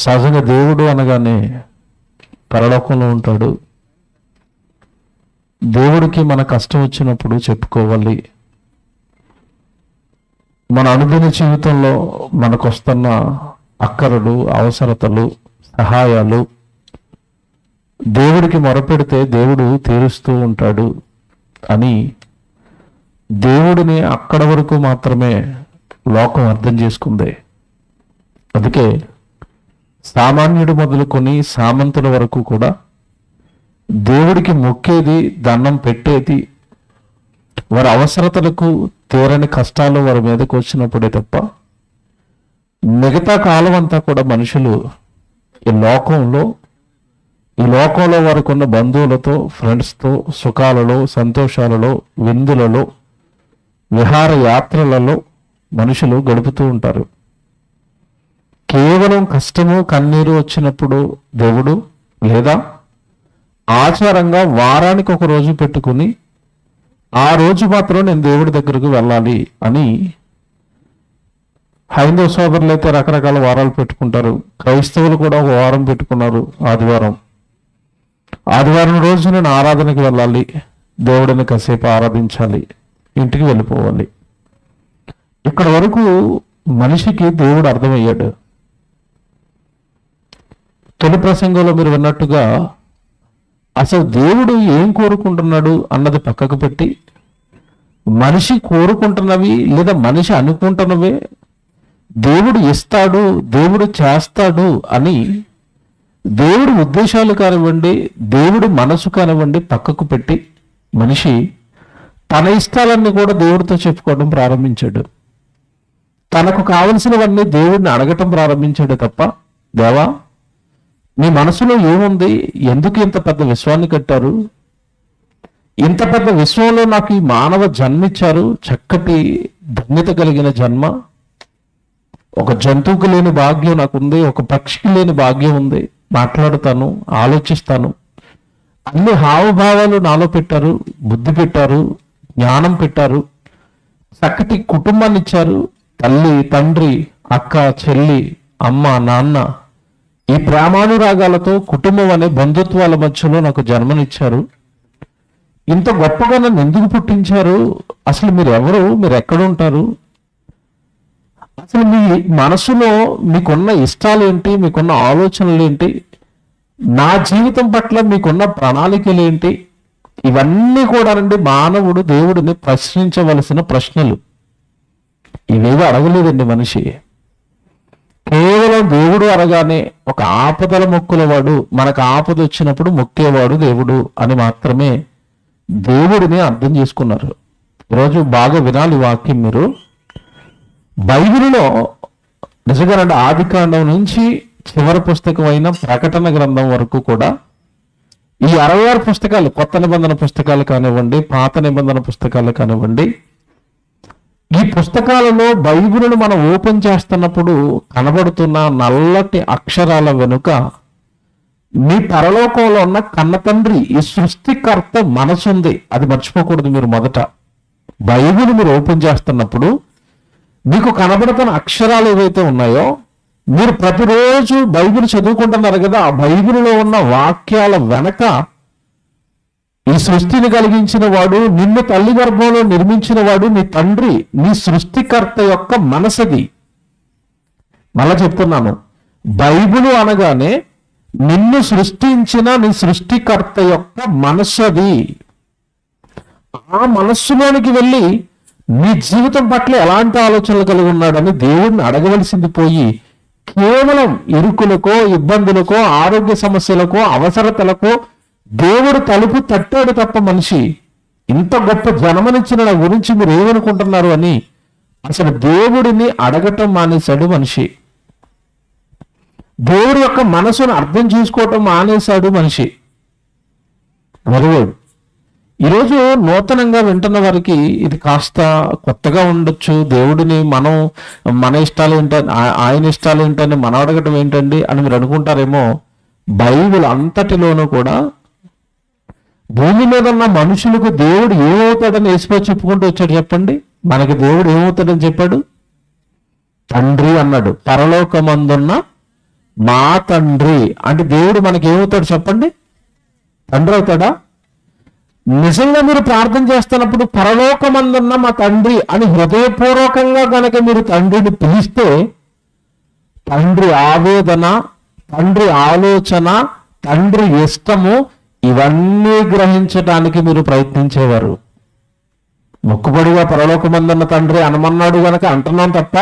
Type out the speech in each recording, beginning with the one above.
సహజంగా దేవుడు అనగానే పరలోకంలో ఉంటాడు. దేవుడికి మన కష్టం వచ్చినప్పుడు చెప్పుకోవాలి. మన అనుదిన జీవితంలో మనకు వస్తున్న అక్కరలు, అవసరతలు, సహాయాలు దేవుడికి మొరపెడితే దేవుడు తీరుస్తూ ఉంటాడు అని దేవుడిని అక్కడ వరకు మాత్రమే లోకం అర్థం చేసుకుంది. అందుకే సామాన్యుడు మొదలుకొని సామంతుల వరకు కూడా దేవుడికి మొక్కేది, దండం పెట్టేది వారి అవసరతలకు, తీరని కష్టాలు వారి మీదకు వచ్చినప్పుడే తప్ప మిగతా కాలం అంతా కూడా మనుషులు ఈ లోకంలో వారికి ఉన్న బంధువులతో, ఫ్రెండ్స్తో సుఖాలలో, సంతోషాలలో, విందులలో, విహార యాత్రలలో మనుషులు గడుపుతూ ఉంటారు. కేవలం కష్టము, కన్నీరు వచ్చినప్పుడు దేవుడు, లేదా ఆచారంగా వారానికి ఒక రోజు పెట్టుకుని ఆ రోజు మాత్రం నేను దేవుడి దగ్గరకు వెళ్ళాలి అని హైందవ సోదరులు అయితే రకరకాల వారాలు పెట్టుకుంటారు. క్రైస్తవులు కూడా ఒక వారం పెట్టుకున్నారు. ఆదివారం రోజు నేను ఆరాధనకి వెళ్ళాలి, దేవుడిని కాసేపు ఆరాధించాలి, ఇంటికి వెళ్ళిపోవాలి. ఇక్కడ వరకు మనిషికి దేవుడు అర్థమయ్యాడు. తొలి ప్రసంగంలో మీరు విన్నట్టుగా అసలు దేవుడు ఏం కోరుకుంటున్నాడు అన్నది పక్కకు పెట్టి మనిషి కోరుకుంటున్నవి లేదా మనిషి అనుకుంటున్నవే దేవుడు ఇస్తాడు, దేవుడు చేస్తాడు అని దేవుడి ఉద్దేశాలు కానివ్వండి, దేవుడి మనసు కానివ్వండి పక్కకు పెట్టి మనిషి తన ఇష్టాలన్నీ కూడా దేవుడితో చెప్పుకోవడం ప్రారంభించాడు. తనకు కావలసినవన్నీ దేవుడిని అడగటం ప్రారంభించాడు తప్ప, దేవా నీ మనసులో ఏముంది, ఎందుకు ఇంత పెద్ద విశ్వాన్ని కట్టారు, ఇంత పెద్ద విశ్వంలో నాకు ఈ మానవ జన్మిచ్చారు, చక్కటి ధన్యత కలిగిన జన్మ, ఒక జంతువుకు లేని భాగ్యం నాకుంది, ఒక పక్షికి లేని భాగ్యం ఉంది, మాట్లాడుతాను, ఆలోచిస్తాను, అన్ని హావభావాలు నాలో పెట్టారు, బుద్ధి పెట్టారు, జ్ఞానం పెట్టారు, చక్కటి కుటుంబాన్ని ఇచ్చారు, తల్లి, తండ్రి, అక్క, చెల్లి, అమ్మ, నాన్న, ఈ ప్రేమానురాగాలతో కుటుంబం అనే బంధుత్వాల మధ్యలో నాకు జన్మనిచ్చారు. ఇంత గొప్పగా నన్ను ఎందుకు పుట్టించారు, అసలు మీరు ఎవరు, మీరు ఎక్కడుంటారు, అసలు మీ మనసులో మీకున్న ఇష్టాలు ఏంటి, మీకున్న ఆలోచనలు ఏంటి, నా జీవితం పట్ల మీకున్న ప్రణాళికలు ఏంటి, ఇవన్నీ కూడా మానవుడు దేవుడిని ప్రశ్నించవలసిన ప్రశ్నలు. ఇవేవి అడగలేదండి మనిషి. కేవలం దేవుడు అనగానే ఒక ఆపదల మొక్కులవాడు, మనకు ఆపద వచ్చినప్పుడు మొక్కేవాడు దేవుడు అని మాత్రమే దేవుడిని అర్థం చేసుకున్నారు. ఈరోజు బాగా వినాలి వాక్యం మీరు. బైబిల్లో నిజంగా ఆదికాండం నుంచి చివరి పుస్తకం అయిన ప్రకటన గ్రంథం వరకు కూడా ఈ 66 పుస్తకాలు, కొత్త నిబంధన పుస్తకాలు కానివ్వండి, పాత నిబంధన పుస్తకాలు కానివ్వండి, ఈ పుస్తకాలలో బైబిలును మనం ఓపెన్ చేస్తున్నప్పుడు కనబడుతున్న నల్లటి అక్షరాల వెనుక మీ పరలోకంలో ఉన్న కన్న తండ్రి, ఈ సృష్టికర్త మనసుంది. అది మర్చిపోకూడదు. మీరు మొదట బైబిల్ మీరు ఓపెన్ చేస్తున్నప్పుడు మీకు కనబడుతున్న అక్షరాలు ఏవైతే ఉన్నాయో, మీరు ప్రతిరోజు బైబిల్ చదువుకుంటున్నారు కదా, ఆ బైబిల్లో ఉన్న వాక్యాల వెనక ఈ సృష్టిని కలిగించిన వాడు, నిన్ను తల్లి గర్భంలో నిర్మించిన వాడు నీ తండ్రి, నీ సృష్టికర్త యొక్క మనసది. మళ్ళా చెప్తున్నాను, బైబిలు అనగానే నిన్ను సృష్టించిన నీ సృష్టికర్త యొక్క మనస్సది. ఆ మనస్సులోనికి వెళ్ళి నీ జీవితం పట్ల ఎలాంటి ఆలోచనలు కలిగి ఉన్నాడని దేవుడిని అడగవలసింది పోయి కేవలం ఇరుకులకో, ఇబ్బందులకో, ఆరోగ్య సమస్యలకో, అవసరతలకో దేవుడు తలుపు తట్టాడు తప్ప మనిషి ఇంత గొప్ప జన్మనిచ్చిన నా గురించి మీరు ఏమనుకుంటున్నారు అని అసలు దేవుడిని అడగటం మానేశాడు మనిషి. దేవుడి యొక్క మనసును అర్థం చేసుకోవటం మానేశాడు మనిషి. మరువాడు. ఈరోజు నూతనంగా వింటున్న వారికి ఇది కాస్త కొత్తగా ఉండొచ్చు. దేవుడిని మన ఇష్టాలు ఏంటని, ఆయన ఇష్టాలు ఏంటని మనం అడగటం ఏంటండి అని మీరు అనుకుంటారేమో. బైబిల్ అంతటిలోనూ కూడా భూమి మీద ఉన్న మనుషులకు దేవుడు ఏమవుతాడని యేసు చెప్పుకుంటూ వచ్చాడు. చెప్పండి, మనకి దేవుడు ఏమవుతాడని చెప్పాడు? తండ్రి అన్నాడు. పరలోకమందున్న మా తండ్రి అంటే దేవుడు మనకి ఏమవుతాడు చెప్పండి? తండ్రి అవుతాడా? నిజంగా మీరు ప్రార్థన చేస్తున్నప్పుడు పరలోకమందున్న మా తండ్రి అని హృదయపూర్వకంగా గనక మీరు తండ్రిని పిలిస్తే తండ్రి ఆవేదన, తండ్రి ఆలోచన, తండ్రి ఇష్టము ఇవన్నీ గ్రహించడానికి మీరు ప్రయత్నించేవారు. మొక్కుబడిగా పరలోకమందున్న తండ్రి అనమన్నాడు గనక అంటున్నాం తప్ప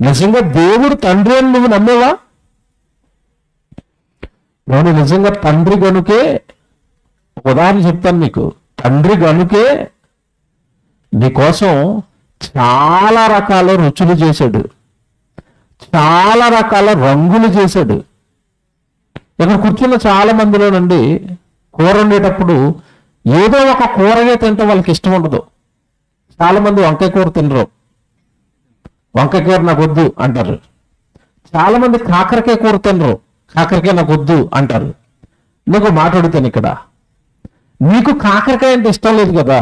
నిజంగా దేవుడు తండ్రి అని నువ్వు నమ్మేవా? నేను నిజంగా తండ్రి గనుకే ఉదాహరణ చెప్తాను మీకు. తండ్రి గనుకే నీకోసం చాలా రకాల రుచులు చేశాడు, చాలా రకాల రంగులు చేశాడు. ఇక్కడ కూర్చున్న చాలా మందిలోనండి కూర వండేటప్పుడు ఏదో ఒక కూరగా తింటే వాళ్ళకి ఇష్టం ఉండదు. చాలా మంది వంకాయ కూర తినరు, వంకాయ కూర నాకు వద్దు అంటారు. చాలా మంది కాకరకాయ కూర తినరు, కాకరకాయ నాకు వద్దు అంటారు. నీకు మాట్లాడుతాను ఇక్కడ, నీకు కాకరకాయ అంటే ఇష్టం లేదు కదా.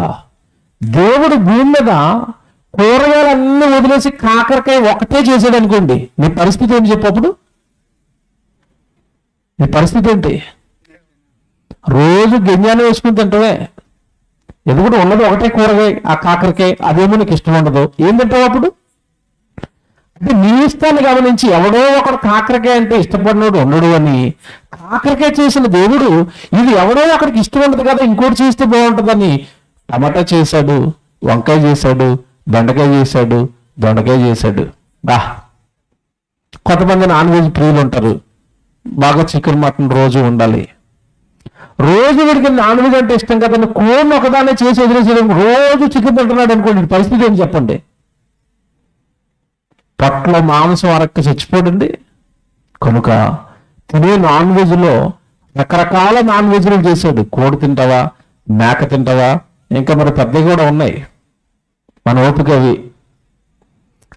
దేవుడు భూమి మీద కూరగాయలన్నీ వదిలేసి కాకరకాయ ఒకటే చేసాడు అనుకోండి, నీ పరిస్థితి ఏంటి చెప్పప్పుడు? నీ పరిస్థితి ఏంటి? రోజు గింజాన్ని వేసుకుని తింటావే, ఎందుకంటే ఉన్నది ఒకటే కూరగాయ ఆ కాకరకాయ, అదేమో నీకు ఇష్టం ఉండదు. ఏం తింటావు అప్పుడు? అంటే నీ ఇష్టాన్ని గమనించి ఎవడో ఒకడు కాకరకాయ అంటే ఇష్టపడినోడు ఉండడు అని కాకరకాయ చేసిన దేవుడు ఇది ఎవడో ఒకడికి ఇష్టం ఉండదు కదా, ఇంకోటి చేస్తే బాగుంటుందని టమాటా చేశాడు, వంకాయ చేశాడు, బెండకాయ చేశాడు, దొండకాయ చేశాడు. కొంతమంది నాన్ వెజ్ ప్రియులు ఉంటారు, బాగా చికెన్ మటన్ రోజు ఉండాలి. రోజు వీడికి నాన్ వెజ్ అంటే ఇష్టం కదండి, కోడిని ఒకదాన్ని చేసి వదిలేసేయడం, రోజు చికెన్ తింటున్నాడు అనుకోండి, పరిస్థితి ఏం చెప్పండి? పొట్టలో మాంసం అరక్క చచ్చిపోడండి. కనుక తినే నాన్ వెజ్లో రకరకాల నాన్ వెజ్లు చేశాడు. కోడి తింటావా, మేక తింటావా, ఇంకా మరి పెద్దవి కూడా ఉన్నాయి, మన ఓపిక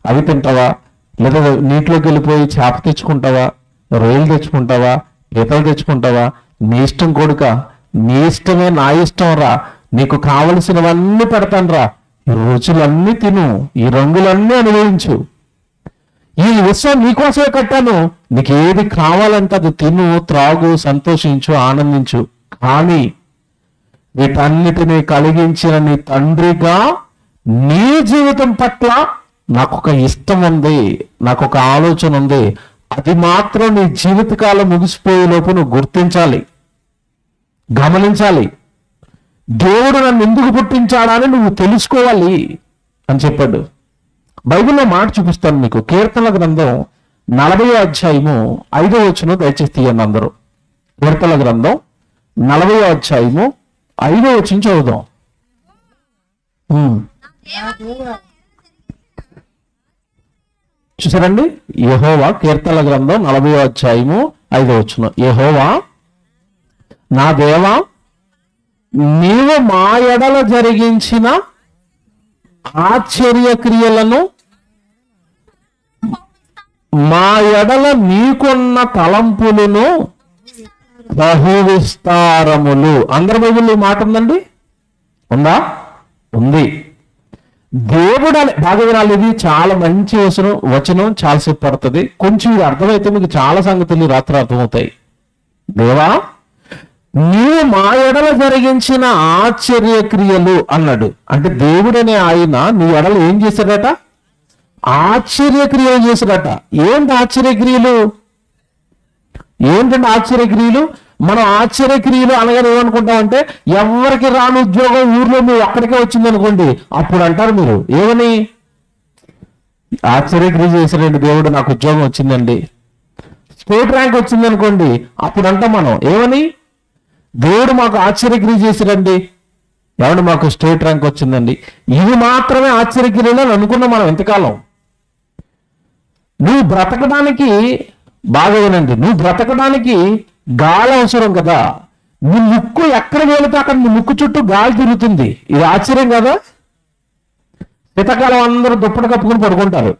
అవి తింటావా, లేదా నీటిలోకి వెళ్ళిపోయి చేప తెచ్చుకుంటావా, రొయ్యలు తెచ్చుకుంటావా, పీతలు తెచ్చుకుంటావా? నీ ఇష్టం కొడుక, నీ ఇష్టమే నా ఇష్టం రా, నీకు కావలసినవన్నీ పెడతాను రా, ఈ రుచులన్నీ తిను, ఈ రంగులన్నీ అనుభవించు, ఈ విషయం నీకోసమే కట్టాను, నీకు ఏది కావాలంటే అది తిను, త్రాగు, సంతోషించు, ఆనందించు. కానీ వీటన్నిటినీ కలిగించిన నీ తండ్రిగా నీ జీవితం పట్ల నాకొక ఇష్టం ఉంది, నాకొక ఆలోచన ఉంది, అది మాత్రం నీ జీవితకాలం ముగిసిపోయే లోపు నువ్వు గుర్తించాలి, గమనించాలి. దేవుడు నన్ను ఎందుకు పుట్టించాడని నువ్వు తెలుసుకోవాలి అని చెప్పాడు. బైబిల్లో మాట చూపిస్తాను మీకు. కీర్తనల గ్రంథం 40వ అధ్యాయము 5వ వచనం దయచేసి తీయండి అందరూ. కీర్తనల గ్రంథం 40వ అధ్యాయము 5వ వచనం చదువుదాం. చూసారండి, యెహోవా, కీర్తనల గ్రంథం 40వ అధ్యాయము 5వ వచనం. యెహోవా నా దేవా, నీవు మా ఎడల జరిగించిన ఆశ్చర్య క్రియలను, మా ఎడల నీకున్న తలంపులను బహువిస్తారములు. అందరి బైబిల్లో ఈ మాట ఉందండి? ఉందా? ఉంది. దేవుడు అని బాగా వినాలి. ఇది చాలా మంచి వచనం, చాలాసేపు పడుతుంది. కొంచెం ఇది అర్థమైతే మీకు చాలా సంగతులు రాత్రి అర్థమవుతాయి. దేవా, నీవు మా ఎడల జరిగించిన ఆశ్చర్య క్రియలు అన్నాడు. అంటే దేవుడనే ఆయన నీ ఎడల ఏం చేశాడట? ఆశ్చర్యక్రియలు చేశాడట. ఏంటి ఆశ్చర్యక్రియలు? ఏంటంటే ఆశ్చర్యక్రియలు? మనం ఆశ్చర్యక్రియలు అనగానే ఏమనుకుంటామంటే, ఎవరికి రాని ఉద్యోగం ఊర్లో మీరు ఒక్కడికే వచ్చింది అనుకోండి, అప్పుడు అంటారు మీరు ఏమని? ఆశ్చర్యక్రియ చేశాడండి దేవుడు, నాకు ఉద్యోగం వచ్చిందండి. స్టేట్ ర్యాంక్ వచ్చింది అనుకోండి, అప్పుడు అంటాం మనం ఏమని? దేవుడు మాకు ఆశ్చర్యక్రియ చేశాడండి, ఎవడు మాకు స్టేట్ ర్యాంక్ వచ్చిందండి. ఇవి మాత్రమే ఆశ్చర్యక్రియలు అని అనుకున్నాం మనం ఎంతకాలం. నువ్వు బ్రతకడానికి బాగా వినండి, నువ్వు బ్రతకడానికి గాలి అవసరం కదా. నీ ముక్కు ఎక్కడికి వెళితే అక్కడ నీ ముక్కు చుట్టూ గాలి తిరుగుతుంది. ఇది ఆశ్చర్యం కదా. శీతాకాలం అందరూ దుప్పటి కప్పుకుని పడుకుంటారు.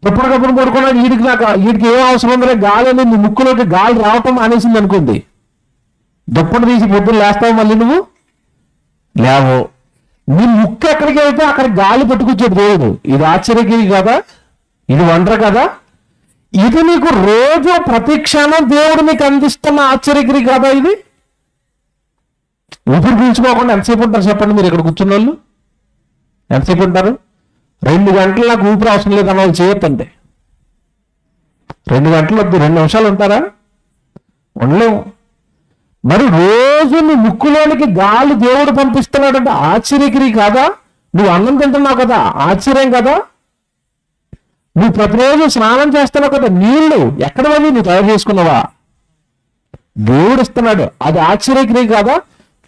దుప్పటి కప్పుకుని పడుకున్నా వీడికి ఏం అవసరం ఉందో గాలి అని నీ ముక్కులోకి గాలి రావటం మానేసింది అనుకోండి, దుప్పటి తీసి పొద్దున్న లేస్తావు, మళ్ళీ నువ్వు లేవు. నీ ముక్కు ఎక్కడికి వెళ్తే అక్కడ గాలి పట్టుకొచ్చాడు దేవుడు. ఇది ఆశ్చర్యగిరి కదా, ఇది వండర్ కదా. ఇది నీకు రోజు ప్రతి క్షణం దేవుడు నీకు అందిస్తున్న ఆశ్చర్యగిరి కాదా ఇది? ఊపిరి పీల్చుకోకుండా ఎంతసేపు ఉంటారు చెప్పండి మీరు ఇక్కడ కూర్చున్న వాళ్ళు? ఎంతసేపు ఉంటారు? 2 గంటలు నాకు ఊపిరి అవసరం లేదన్న వాళ్ళు చేయొద్దండి. 2 గంటలు వద్దు, 2 నిమిషాలు ఉంటారా? ఉండలేము. మరి రోజు నీ ముక్కులోనికి గాలి దేవుడు పంపిస్తున్నాడంటే ఆశ్చర్యగిరి కాదా? నువ్వు అన్నం తింటున్నావు కదా, ఆశ్చర్యం కదా? నువ్వు ప్రతిరోజు స్నానం చేస్తున్నావు కదా, నీళ్లు ఎక్కడ వెళ్ళి నువ్వు తయారు చేసుకున్నావా? దేవుడు ఇస్తున్నాడు, అది ఆశ్చర్యగిరి కాదా?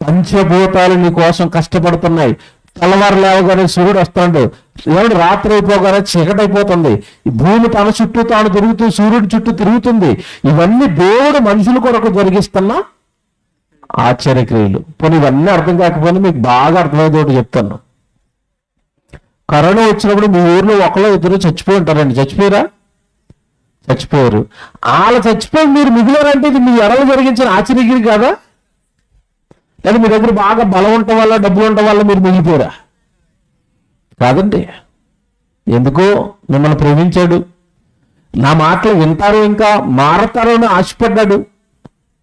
పంచభూతాలు నీ కోసం కష్టపడుతున్నాయి. తెల్లవారు లేవగానే సూర్యుడు వస్తున్నాడు, దేవుడు రాత్రి అయిపోగానే చీకటి అయిపోతుంది, ఈ భూమి తన చుట్టూ తాను తిరుగుతూ సూర్యుడి చుట్టూ తిరుగుతుంది. ఇవన్నీ దేవుడు మనుషుల కొరకు జరిగిస్తున్న ఆశ్చర్యక్రియలు. పోనీ ఇవన్నీ అర్థం కాకపోయినా మీకు బాగా అర్థమయ్యేది చెప్తాను. కరోనా వచ్చినప్పుడు మీ ఊర్లో ఒకళ్ళు ఇద్దరు చచ్చిపోయి ఉంటారండి. చచ్చిపోయారా? చచ్చిపోయారు. వాళ్ళు చచ్చిపోయి మీరు మిగిలారంటే ఇది మీ ఎడలు జరిగించిన ఆశ్చర్యగిరి కాదా? లేదా మీ దగ్గర బాగా బలం ఉండటం వల్ల డబ్బులు ఉండటం వల్ల మీరు మిగిలిపోయారా? కాదండి. ఎందుకో మిమ్మల్ని ప్రేమించాడు, నా మాటలు వింటారు ఇంకా మారతారు అని ఆశపడ్డాడు.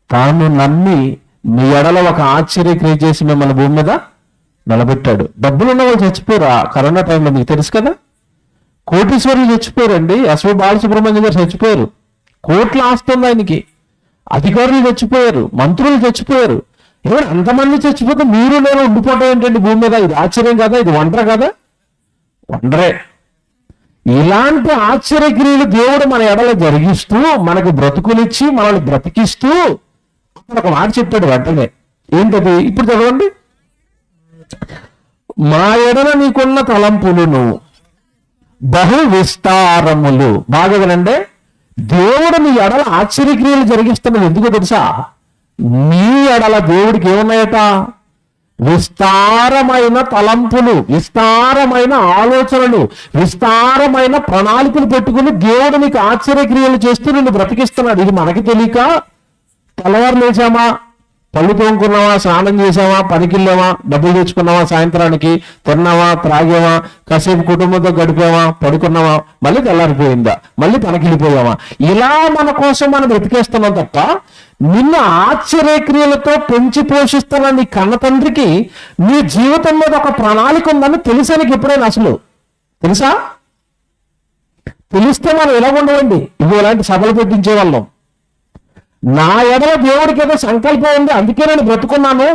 తాను నమ్మి మీ ఎడల ఒక ఆశ్చర్యక్రియ చేసి మిమ్మల్ని భూమి మీద నిలబెట్టాడు. డబ్బులు ఉన్న వాళ్ళు చచ్చిపోయారా కరోనా టైంలో? మీకు తెలుసు కదా, కోటీశ్వరులు చచ్చిపోయారండి. ఎస్వి బాలసుబ్రహ్మణ్యం గారు చచ్చిపోయారు, కోట్ల ఆస్తుంది ఆయనకి. అధికారులు చచ్చిపోయారు, మంత్రులు చచ్చిపోయారు. ఎవరు అంతమంది చచ్చిపోతే మీరు నేను ఉండిపోవటం ఏంటండి భూమి మీద? ఇది ఆశ్చర్యం కదా? ఇది వండర కదా? వండరే. ఇలాంటి ఆశ్చర్యక్రియలు దేవుడు మన ఎడల జరిగిస్తూ మనకు బ్రతుకునిచ్చి మనల్ని బ్రతికిస్తూ అక్కడ ఒక మాట చెప్పాడు వెంటనే. ఏంటది? ఇప్పుడు చదవండి. మా ఎడల నీకున్న తలంపులను బహు విస్తారములు. బాగా వినండి, దేవుడు నీ ఎడల ఆశ్చర్యక్రియలు జరిగిస్తున్నది ఎందుకో తెలుసా? నీ ఎడల దేవుడికి ఏమున్నాయట? విస్తారమైన తలంపులు, విస్తారమైన ఆలోచనలు, విస్తారమైన ప్రణాళికలు పెట్టుకుని దేవుడు నీకు ఆశ్చర్యక్రియలు చేస్తూ నిన్ను బ్రతికిస్తున్నాడు. ఇది మనకి తెలియక తెల్లవారు లేచామా, పళ్ళు తోముకున్నావా, స్నానం చేసావా, పనికి వెళ్ళావా, డబ్బులు తెచ్చుకున్నావా, సాయంత్రానికి తిన్నావా, త్రాగావా, కాసేపు కుటుంబంతో గడిపావా, పడుకున్నావా, మళ్ళీ తెల్లారిపోయిందా, మళ్ళీ పనికి వెళ్ళిపోయావా, ఇలా మన కోసం మనం బ్రతికేస్తున్నాం తప్ప నిన్ను ఆశ్చర్యక్రియలతో పెంచి పోషిస్తున్న నీ కన్న తండ్రికి నీ జీవితం మీద ఒక ప్రణాళిక ఉందని తెలిసానికి ఎప్పుడైనా అసలు తెలుసా? తెలిస్తే మనం ఎలా ఉండవండి ఇలాంటి సభలు పెట్టించే వాళ్ళం. నా ఎడల దేవుడికి ఏదో సంకల్పం ఉంది అందుకే నేను బ్రతుకున్నాను,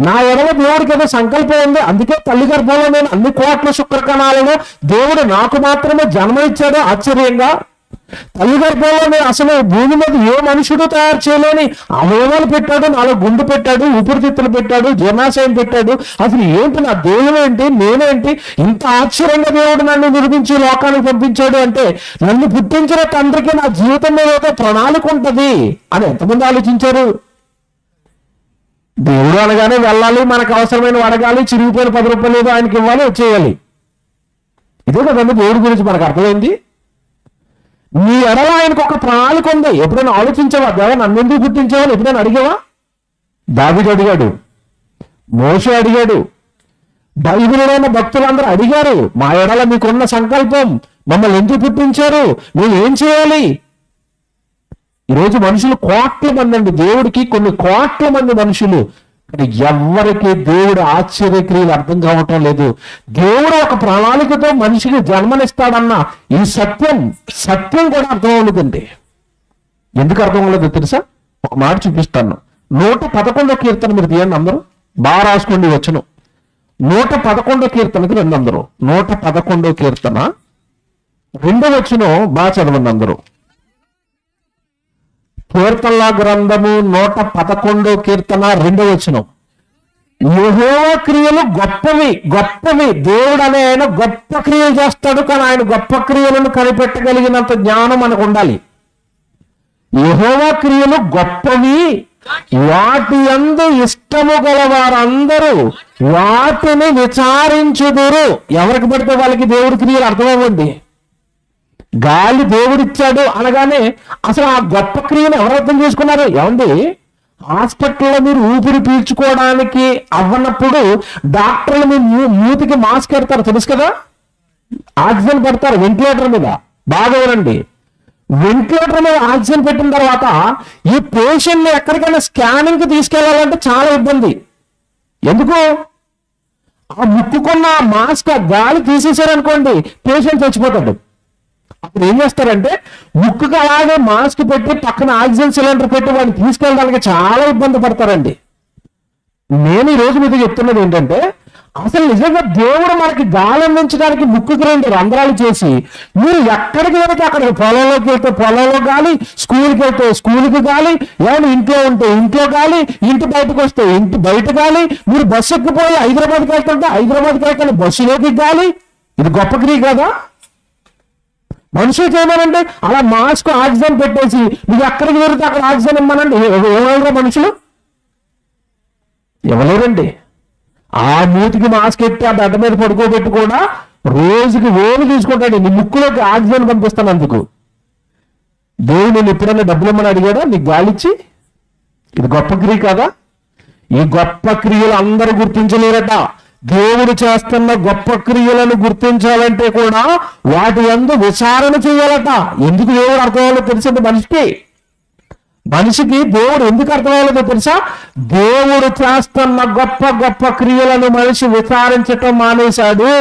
నా ఎడల దేవుడికి ఏదో సంకల్పం ఉంది అందుకే తల్లి గర్భంలో నేను అన్ని కోట్ల శుక్రకణాలను దేవుడు నాకు మాత్రమే జన్మ ఇచ్చాడు. ఆశ్చర్యంగా తల్లి గర్భంలో నేను అసలు భూమి మీద ఏ మనుషుడు తయారు చేయలేని అవయవాలు పెట్టాడు, నాలో గుండు పెట్టాడు, ఊపిరితిత్తులు పెట్టాడు, జీర్ణాశయం పెట్టాడు. అసలు ఏంటి నా దేహం ఏంటి, నేనేంటి, ఇంత ఆశ్చర్యంగా దేవుడు నన్ను నిర్మించి లోకానికి పంపించాడు అంటే నన్ను పుట్టించిన తండ్రికి నా జీవితం మీద ఏదో ప్రణాళిక ఉంటది అని ఎంతమంది ఆలోచించారు? దేవుడు అనగానే వెళ్ళాలి, మనకు అవసరమైన అడగాలి, చిరిగిపోయిన 10 రూపాయలు ఏదో ఆయనకి ఇవ్వాలి, వచ్చేయాలి. ఇదే కదండి దేవుడి గురించి మనకు అర్థమైంది. నీ ఎడల ఆయనకు ఒక ప్రణాళిక ఉంది. ఎప్పుడైనా ఆలోచించావా? దేవా నన్ను ఎందుకు పుట్టించావని ఎప్పుడైనా అడిగావా? దావీదు అడిగాడు, మోషే అడిగాడు, బైబిలులోని భక్తులందరూ అడిగారు, మా ఎడల మీకున్న సంకల్పం, మమ్మల్ని ఎందుకు పుట్టించారు, మేము ఏం చేయాలి? ఈరోజు మనుషులు కోట్ల మంది అండి, దేవుడికి కొన్ని కోట్ల మంది మనుషులు, కానీ ఎవరికి దేవుడు ఆశ్చర్యక్రియలు అర్థం కావటం లేదు. దేవుడు ఒక ప్రణాళికతో మనిషికి జన్మనిస్తాడన్న ఈ సత్యం కూడా అర్థం అవ్వలేదండి. ఎందుకు అర్థం అవ్వలేదు తెలుసా? ఒక మాట చూపిస్తాను. 111వ కీర్తన మీరు తీయండి అందరూ, బాగా రాసుకోండి. వచ్చును 111వ కీర్తనకి రండి అందరూ. 111వ కీర్తన 2వ వచనం బాగా చదవండి అందరూ. కీర్తనల గ్రంథము 111వ కీర్తన 2వ వచనం. యెహోవా క్రియలు గొప్పవి. దేవుడు అనే ఆయన గొప్ప క్రియలు చేస్తాడు, కానీ ఆయన గొప్ప క్రియలను కనిపెట్టగలిగినంత జ్ఞానం మనకు ఉండాలి. యెహోవా క్రియలు గొప్పవి, వాటి యందు ఇష్టము గల వారందరూ వాటిని విచారించుదురు. ఎవరికి పడితే వాళ్ళకి దేవుడి క్రియలు అర్థమవ్వండి. గాలి దేవుడిచ్చాడు అనగానే అసలు ఆ గొప్ప క్రియను ఎవరు అర్థం చేసుకున్నారు? ఏమండి, హాస్పిటల్లో మీరు ఊపిరి పీల్చుకోవడానికి అవ్వనప్పుడు డాక్టర్లు మీ మూతికి మాస్క్ పెడతారు తెలుసు కదా, ఆక్సిజన్ పెడతారు వెంటిలేటర్ మీద. బాగా వినండి, వెంటిలేటర్ మీద ఆక్సిజన్ పెట్టిన తర్వాత ఈ పేషెంట్ని ఎక్కడికైనా స్కానింగ్కి తీసుకెళ్లాలంటే చాలా ఇబ్బంది. ఎందుకు? ఆ ముక్కుకున్న మాస్క్ గాలి తీసేశారనుకోండి, పేషెంట్ చచ్చిపోతాడు. అప్పుడు ఏం చేస్తారంటే ముక్కుకు అలాగే మాస్క్ పెట్టి పక్కన ఆక్సిజన్ సిలిండర్ పెట్టి వాడిని తీసుకెళ్ళడానికి చాలా ఇబ్బంది పడతారండి. నేను ఈరోజు మీతో చెప్తున్నది ఏంటంటే, అసలు నిజంగా దేవుడు మనకి గాలి అందించడానికి ముక్కుకు 2 రంధ్రాలు చేసి, మీరు ఎక్కడికి వెళ్తే అక్కడికి, పొలంలోకి వెళ్తే పొలంలో గాలి, స్కూల్కి వెళ్తే స్కూల్కి గాలి, ఏమైనా ఇంట్లో ఉంటే ఇంట్లో గాలి, ఇంటి బయటకు వస్తే ఇంటి బయట గాలి, మీరు బస్సు ఎక్కిపోయి హైదరాబాద్కి వెళ్తుంటే హైదరాబాద్కి వెళ్తే బస్సులోకి గాలి. ఇది గొప్ప క్రియ కదా? మనుషులు చేయమనండి, అలా మాస్క్ ఆక్సిజన్ పెట్టేసి మీరు ఎక్కడికి వెళ్తే అక్కడ ఆక్సిజన్ ఇవ్వమనండి. ఎవరైనా మనుషులు ఎవలేరండి. ఆ మూతికి మాస్క్ ఎట్టి ఆ బెడ్డ మీద పడుకోబెట్టి కూడా రోజుకి వేలు తీసుకుంటాడు. నీ ముక్కులోకి ఆక్సిజన్ పంపిస్తాను. అందుకు దేవుడు నేను ఎప్పుడైనా డబ్బులు ఇమ్మని అడిగాడా నీకు గాలిచ్చి? ఇది గొప్ప క్రియ కదా? ఈ గొప్ప క్రియలు అందరూ గుర్తించలేరట. దేవుడు చేస్తున్న గొప్ప క్రియలను గుర్తించాలంటే కూడా వాటి యందు విచారణ చేయాలట. ఎందుకు దేవుడు అర్థమయ్యాలో తెలిసింది మనిషికి దేవుడు ఎందుకు అర్థమయ్యేదో తెలుసా? దేవుడు చేస్తున్న గొప్ప గొప్ప క్రియలను మనిషి విచారించటం మానేశాడు.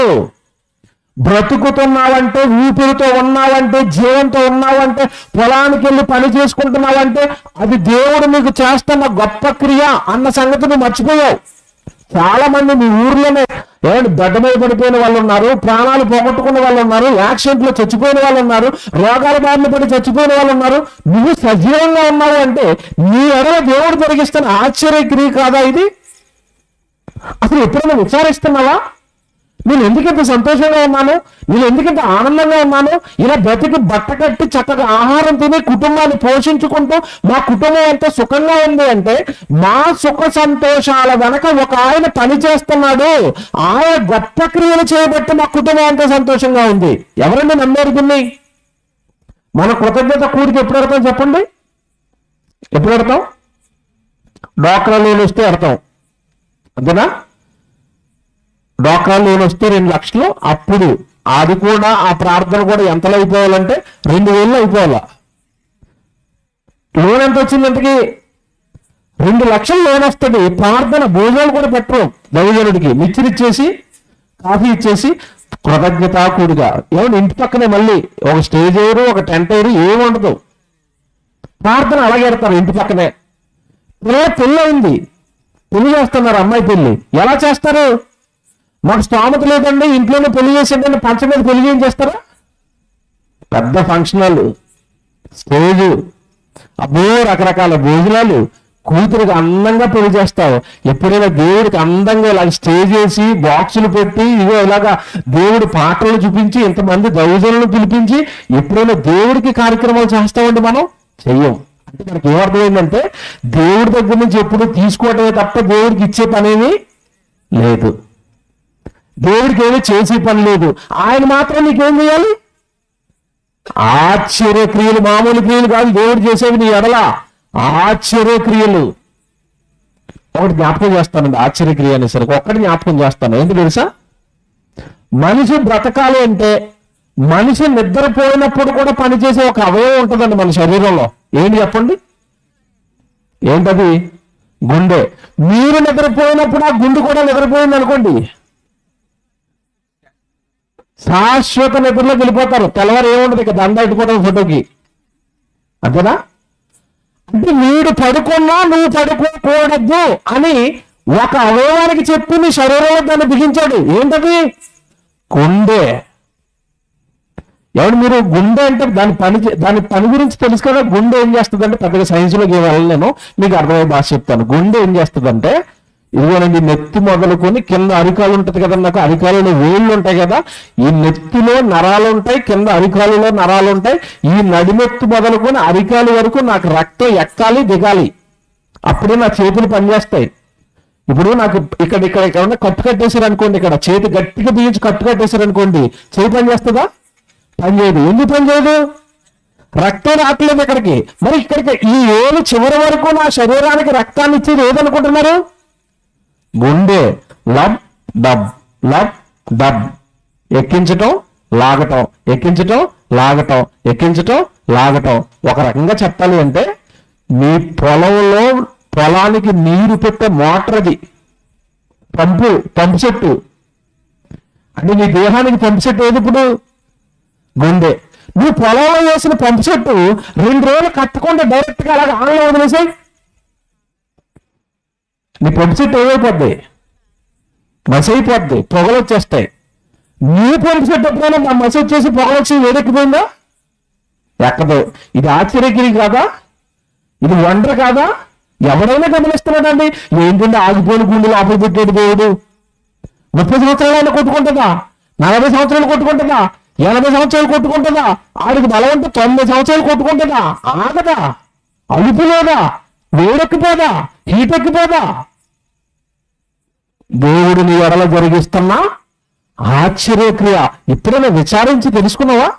బ్రతుకుతున్నావంటే, ఊపిరితో ఉన్నావంటే, జీవంతో ఉన్నావంటే, పొలానికి వెళ్ళి పని చేసుకుంటున్నావంటే అది దేవుడు నీకు చేస్తున్న గొప్ప క్రియ అన్న సంగతిని మర్చిపోయావు. చాలా మంది మీ ఊర్లోనే బెడ్డ మీద పడిపోయిన వాళ్ళు ఉన్నారు, ప్రాణాలు పోగొట్టుకున్న వాళ్ళు ఉన్నారు, యాక్సిడెంట్లో చచ్చిపోయిన వాళ్ళు ఉన్నారు, రోగాల బారిన పడి చచ్చిపోయిన వాళ్ళు ఉన్నారు. నువ్వు సజీవంగా ఉన్నావు అంటే నీ ఎడల దేవుడు జరిగిస్తున్న ఆశ్చర్యక్రియ కాదా ఇది? అసలు ఎప్పుడైనా విచారిస్తున్నావా? నేను ఎందుకంత సంతోషంగా ఉన్నాను, నేను ఎందుకంత ఆనందంగా ఉన్నాను, ఇలా బ్రతికి బట్ట కట్టి చక్కగా ఆహారం తిని కుటుంబాన్ని పోషించుకుంటూ మా కుటుంబం ఎంత సుఖంగా ఉంది అంటే మా సుఖ సంతోషాల వెనక ఒక ఆయన పని చేస్తున్నాడు. ఆయన గొప్ప క్రియలు చేయబట్టి మా కుటుంబం ఎంత సంతోషంగా ఉంది. ఎవరండి నమ్మేరు దీన్ని? మన కృతజ్ఞత కూడికి ఎప్పుడు పెడతాం చెప్పండి? ఎప్పుడు పెడతాం? డ్వాక్రా లోన్ వస్తే పెడతాం, అంతేనా? డ్వాక్రా లోన్ వస్తే 2 లక్షలు, అప్పుడు అది కూడా ఆ ప్రార్థన కూడా ఎంతలో అయిపోవాలంటే 2,000 అయిపోవాలా. లోన్ ఎంత వచ్చిందంతకి? 2 లక్షలు లోన్ వస్తుంది. ప్రార్థన భోజనాలు కూడా పెట్టరు దైవజనుడికి, మిక్చర్ కాఫీ ఇచ్చేసి కృతజ్ఞతాకుడిగా. ఏమంటే ఇంటి పక్కనే మళ్ళీ ఒక స్టేజ్ వేయరు, ఒక టెంట్ వేయరు, ఏముండదు. ప్రార్థన అలాగే పెడతారు ఇంటి పక్కనే. పెళ్ళి అయింది, పెళ్లి చేస్తున్నారు, అమ్మాయి పెళ్లి. ఎలా చేస్తారు? మాకు స్తోమత లేదండి, ఇంట్లోనే పెళ్లి చేసేదండి, పంచ మీద పెళ్లి ఏం చేస్తారా? పెద్ద ఫంక్షనాలు, స్టేజ్, అబ్బో రకరకాల భోజనాలు, కూతురికి అందంగా పెళ్లి చేస్తావు. ఎప్పుడైనా దేవుడికి అందంగా ఇలా స్టేజ్ వేసి బాక్సులు పెట్టి ఇగో ఇలాగా దేవుడి పాటలు చూపించి ఇంతమంది దైవజనులను పిలిపించి ఎప్పుడైనా దేవుడికి కార్యక్రమాలు చేస్తామండి? మనం చెయ్యం. అంటే మనకి ఏమర్థమైందంటే దేవుడి దగ్గర నుంచి ఎప్పుడు తీసుకోవటమే తప్ప దేవుడికి ఇచ్చే పనేమీ లేదు, దేవుడికి ఏమీ చేసే పని లేదు. ఆయన మాత్రం నీకేం చేయాలి? ఆశ్చర్యక్రియలు, మామూలు క్రియలు కాదు దేవుడు చేసేవి నీ ఎడల ఆశ్చర్యక్రియలు. ఒకటి జ్ఞాపకం చేస్తానండి, ఆశ్చర్యక్రియ అనేసరికి ఒక్కటి జ్ఞాపకం చేస్తాను. ఏంటి తెలుసా? మనిషి బ్రతకాలి అంటే మనిషి నిద్రపోయినప్పుడు కూడా పనిచేసే ఒక అవయవం ఉంటుందండి మన శరీరంలో. ఏంటి చెప్పండి? ఏంటది? గుండె. మీరు నిద్రపోయినప్పుడు ఆ గుండె కూడా నిద్రపోయింది అనుకోండి, శాశ్వత నిద్రలోకి వెళ్ళిపోతారు. తెల్లవారు ఏముండదు, ఇక దండ పెట్టుకోవడం ఫోటోకి, అంతేనా? అంటే వీడు పడుకున్నా నువ్వు పడుకోకూడదు అని ఒక అవయవానికి చెప్పి నీ శరీరంలో దాన్ని బిగించాడు. ఏంటది? గుండె. ఎవరు మీరు? గుండె అంటే దాని పని గురించి తెలుసు కదా. గుండె ఏం చేస్తుంది అంటే, పెద్దగా సైన్స్లోకి వెళ్ళలేను, మీకు అర్థమయ్యే భాష చెప్తాను. గుండె ఏం చేస్తుందంటే, ఇదిగోనండి నెత్తి మొదలుకొని కింద అరికాలు ఉంటుంది కదా, నాకు అరికాలలో వేళ్ళు ఉంటాయి కదా, ఈ నెత్తిలో నరాలు ఉంటాయి, కింద అరికాలులో నరాలు ఉంటాయి. ఈ నడిమెత్తు మొదలుకొని అరికాలు వరకు నాకు రక్తం ఎక్కాలి దిగాలి, అప్పుడే నా చేతులు పనిచేస్తాయి. ఇప్పుడు నాకు ఇక్కడ కట్టు కట్టేశారు అనుకోండి, ఇక్కడ చేతి గట్టిగా బిగించి కట్టు కట్టేశారు అనుకోండి, చేయి పని చేస్తుందా? పని చేయదు. ఎందుకు పని చేయదు? రక్తం రావట్లేదు ఇక్కడికి. మరి ఇక్కడికి ఈ ఏళ్ళు చివరి వరకు నా శరీరానికి రక్తాన్ని ఇచ్చేది ఏదనుకుంటున్నారు? గుండె. లబ్ డబ్ లబ్ డబ్, ఎక్కించటం లాగటం, ఎక్కించటం లాగటం, ఎక్కించటం లాగటం. ఒక రకంగా చెప్పాలి అంటే మీ పొలానికి నీరు పెట్టే మోటార్ అది, పంపు సెట్టు. అంటే నీ దేహానికి పంపు సెట్టు ఏది ఇప్పుడు? గుండె. నువ్వు పొలంలో వేసిన పంపు సెట్టు 2 రోజులు కట్టకుండా డైరెక్ట్గా అలాగే ఆన్లో వదిలేసాయి, నీ పంపు సెట్టు ఏమైపోద్ది? మసి అయిపోద్ది, పొగలు వచ్చేస్తాయి. నీ పంపు సెట్టు ఎప్పుడైనా మసి వచ్చేసి పొగలు వచ్చి వేడెక్కిపోయిందా? ఎక్కదు. ఇది ఆశ్చర్యగిరి కాదా? ఇది వండర్ కాదా? ఎవరైనా గమనిస్తున్నాడండి. ఏంటంటే ఆగిపోయిన గుండె లోపల పెట్టాడు దేవుడు. 30 సంవత్సరాలు ఆయన కొట్టుకుంటుందా? 40 సంవత్సరాలు కొట్టుకుంటుందా? 80 సంవత్సరాలు కొట్టుకుంటుందా? ఆడికి బలం అంటే 90 సంవత్సరాలు కొట్టుకుంటుందా? ఆగదా? అలుపు లేదా? వేడెక్కిపోదా? హీట్ ఎక్కిపోదా? దేవుడు నీ ఎడల జరిగిస్తున్నా ఆశ్చర్యక్రియ ఎప్పుడైనా విచారించి తెలుసుకున్నావా?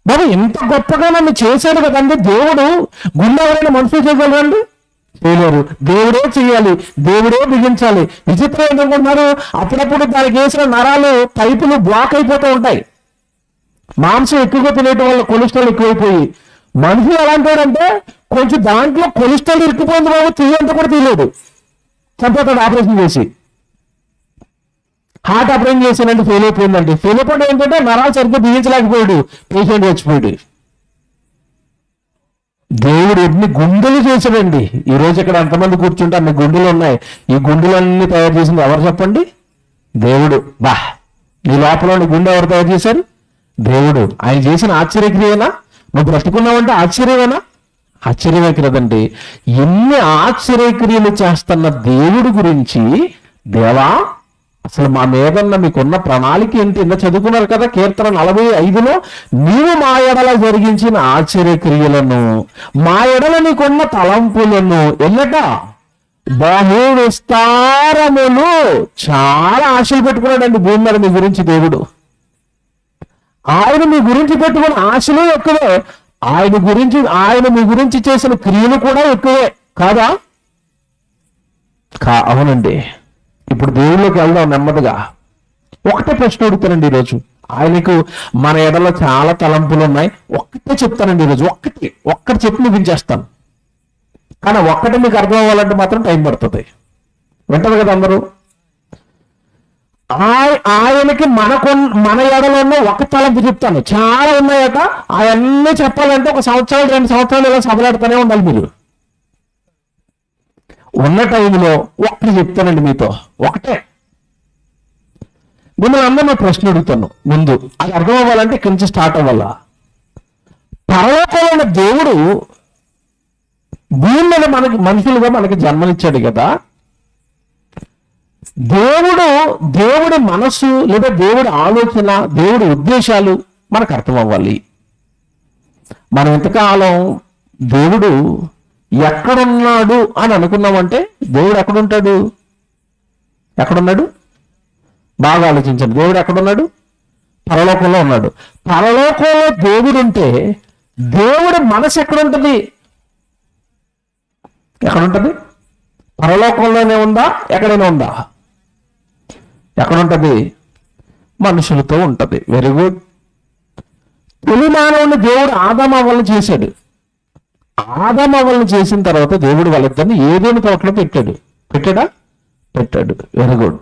బాబు ఇంత గొప్పగా నన్ను చేశాడు కదండి దేవుడు. గుండె ఎవరైనా మనుషులు చేయగలరండి? చేయలేరు. దేవుడే చేయాలి, దేవుడే బిగించాలి. విచిత్రం ఏంటనుకుంటున్నారు? అప్పుడప్పుడు దానికి వేసిన నరాలు పైపులు బ్లాక్ అయిపోతూ ఉంటాయి. మాంసం ఎక్కువగా తినేయటం వల్ల కొలెస్ట్రాల్ ఎక్కువైపోయి మనుషులు ఎలాంటి వాడంటే కొంచెం దాంట్లో కొలెస్ట్రాల్ ఇరుక్కుపోయింది బాబు, తీయంతా కూడా తీయలేదు, చంపేతాడు ఆపరేషన్ చేసి. హార్ట్ ఆపరేషన్ చేశానంటే ఫెయిల్ అయిపోయిందండి. ఫెయిల్ అయిపోవడం ఏంటంటే నరాలు సరిగ్గా బిగించలేకపోయాడు, పేషెంట్ చచ్చిపోయాడు. దేవుడు ఎన్ని గుండెలు చేశాడండి. ఈ రోజు ఇక్కడ ఎంతమంది కూర్చుంటే అన్ని గుండెలు ఉన్నాయి. ఈ గుండెలన్నీ తయారు చేసింది ఎవరు చెప్పండి? దేవుడు. నీ లోపల ఉన్న గుండె ఎవరు తయారు చేశారు? దేవుడు. ఆయన చేసిన ఆశ్చర్యక్రియనా? నువ్వు బ్రతుకున్నావంటే ఆశ్చర్యమేనా? ఆశ్చర్యమే కదండి. ఎన్ని ఆశ్చర్యక్రియలు చేస్తున్న దేవుడు గురించి, దేవా అసలు మా మీదన్న మీకున్న ప్రణాళిక ఏంటి? ఇంత చదువుకున్నారు కదా కీర్తన 45లో, నీవు మా ఎడల జరిగించిన ఆశ్చర్యక్రియలను, మా ఎడల నీకున్న తలంపులను ఎల్లట బహు విస్తారములు. చాలా ఆశలు పెట్టుకున్నాడండి భూమి మీద మీ గురించి దేవుడు. ఆయన మీ గురించి పెట్టుకున్న ఆశలు ఎక్కువే, ఆయన మీ గురించి చేసిన క్రియలు కూడా ఎక్కువే కాదా? అవునండి. ఇప్పుడు దేవుళ్ళలోకి వెళ్దాం నెమ్మదిగా. ఒకటే ప్రశ్న అడుగుతానండి ఈరోజు. ఆయనకు మన ఎడలో చాలా తలంపులు ఉన్నాయి. ఒక్కటే చెప్తానండి ఈరోజు. ఒక్కటి చెప్పి ముగించేస్తాను. కానీ ఒక్కటి మీకు అర్థం అవ్వాలంటే మాత్రం టైం పడుతుంది. వింటారు కదా అందరూ? ఆయనకి మన ఎడలో ఉన్న ఒక తలంపు చెప్తాను, చాలా ఉన్నాయట. అవన్నీ చెప్పాలంటే 1 సంవత్సరాలు 2 సంవత్సరాలు ఇలా సభలాడుతూనే ఉండాలి మీరు. ఉన్న టైంలో ఒక్కటి చెప్తానండి మీతో. ఒకటే. మిమ్మల్ని అందరూ ప్రశ్న అడుగుతాను ముందు. అది అర్థం అవ్వాలంటే ఇక్కడి నుంచి స్టార్ట్ అవ్వాలా. పరలోకంలో ఉన్న దేవుడు భూమి మీద మనుషులుగా మనకి జన్మనిచ్చాడు కదా. దేవుడి మనస్సు లేదా దేవుడి ఆలోచన, దేవుడి ఉద్దేశాలు మనకు అర్థం అవ్వాలి. మనం ఇంతకాలం దేవుడు ఎక్కడున్నాడు అని అనుకున్నామంటే, దేవుడు ఎక్కడున్నాడు? బాగా ఆలోచించండి. దేవుడు ఎక్కడున్నాడు? పరలోకంలో ఉన్నాడు. పరలోకంలో దేవుడు ఉంటే దేవుడి మనసు ఎక్కడుంటుంది? పరలోకంలోనే ఉందా? ఎక్కడైనా ఉందా? ఎక్కడుంటది? మనుషులతో ఉంటది. Very good. తొలి మానవుని దేవుడు ఆదామవ్వలను చేశాడు. ఆదామవ్వలను చేసిన తర్వాత దేవుడు వాళ్ళిద్దరిని ఏదేని తోటలో పెట్టాడు. Very good.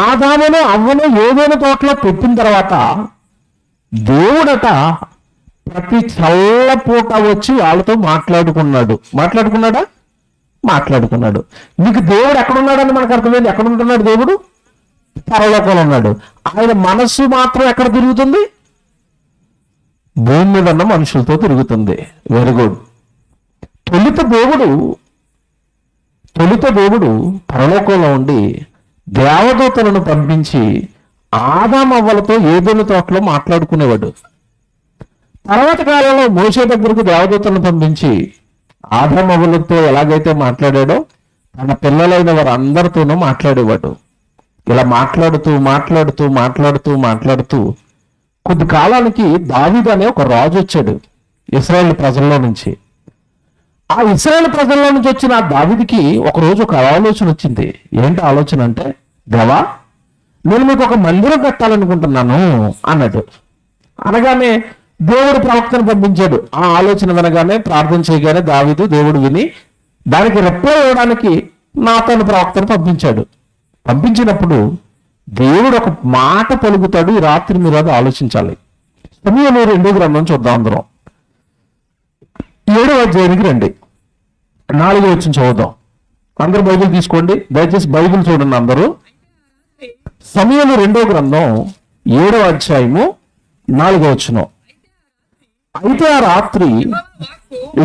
ఆదామును అవ్వను ఏదేని తోటలో పెట్టిన తర్వాత దేవుడట ప్రతి చల్లపూట వచ్చి వాళ్ళతో మాట్లాడుకున్నాడు. నీకు దేవుడు ఎక్కడున్నాడని మనకు అర్థమైంది. ఎక్కడ ఉంటున్నాడు దేవుడు? పరలోకంలో ఉన్నాడు. ఆయన మనస్సు మాత్రం ఎక్కడ తిరుగుతుంది? భూమి మీద ఉన్న మనుషులతో తిరుగుతుంది. Very good. తొలుత దేవుడు పరలోకంలో ఉండి దేవదూతలను పంపించి ఆదామవ్వలతో ఏదైనా తోటలో మాట్లాడుకునేవాడు. తర్వాత కాలంలో మోషే దగ్గరకు దేవదూతలను పంపించి ఆదామవ్వలతో ఎలాగైతే మాట్లాడాడో తన పిల్లలైన వారందరితోనూ మాట్లాడేవాడు. ఇలా మాట్లాడుతూ కొద్ది కాలానికి దావీదు అనే ఒక రాజు వచ్చాడు ఇశ్రాయేలు ప్రజల్లో నుంచి. ఆ ఇశ్రాయేలు ప్రజల్లో నుంచి వచ్చిన ఆ దావీదుకి ఒకరోజు ఒక ఆలోచన వచ్చింది. ఏంటి ఆలోచన అంటే, దేవా నేను మీకు ఒక మందిరం కట్టాలనుకుంటున్నాను అన్నాడు. అనగానే దేవుడు ప్రవక్తను పంపించాడు. ఆ ఆలోచన వినగానే, ప్రార్థన చేయగానే దావీదు దేవుడు విని దానికి రిప్లై ఇవ్వడానికి నాతాను ప్రవక్తను పంపించాడు. పంపించినప్పుడు దేవుడు ఒక మాట పలుకుతాడు. ఈ రాత్రి మీరు అది ఆలోచించాలి. సమూయేలు 2వ గ్రంథం చూద్దాం అందరం. 7వ అధ్యాయానికి రండి. 4వ వచనం చదువుదాం. అందరూ బైబిల్ తీసుకోండి, దయచేసి బైబిల్ చూడండి అందరూ. సమూయేలు 2వ గ్రంథం 7వ అధ్యాయము 4వ వచనం. అయితే ఆ రాత్రి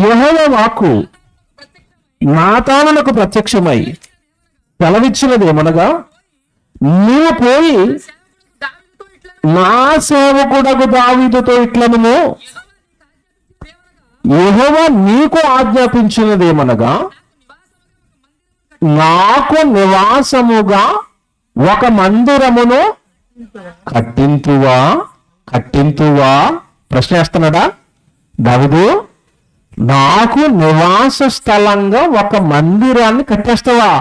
యెహోవా వాక్కు నాతానునకు ప్రత్యక్షమై సెలవిచ్చినది ఏమనగా, నీవు పోయి నా సేవకుడకు దావీదుతో ఇట్లనుము, యెహోవా నీకు ఆజ్ఞాపించినదేమనగా, నాకు నివాసముగా ఒక మందిరమును కట్టింతువా ప్రశ్న వేస్తున్నాడా దావీదు? నాకు నివాస స్థలంగా ఒక మందిరాన్ని కట్టేస్తావా?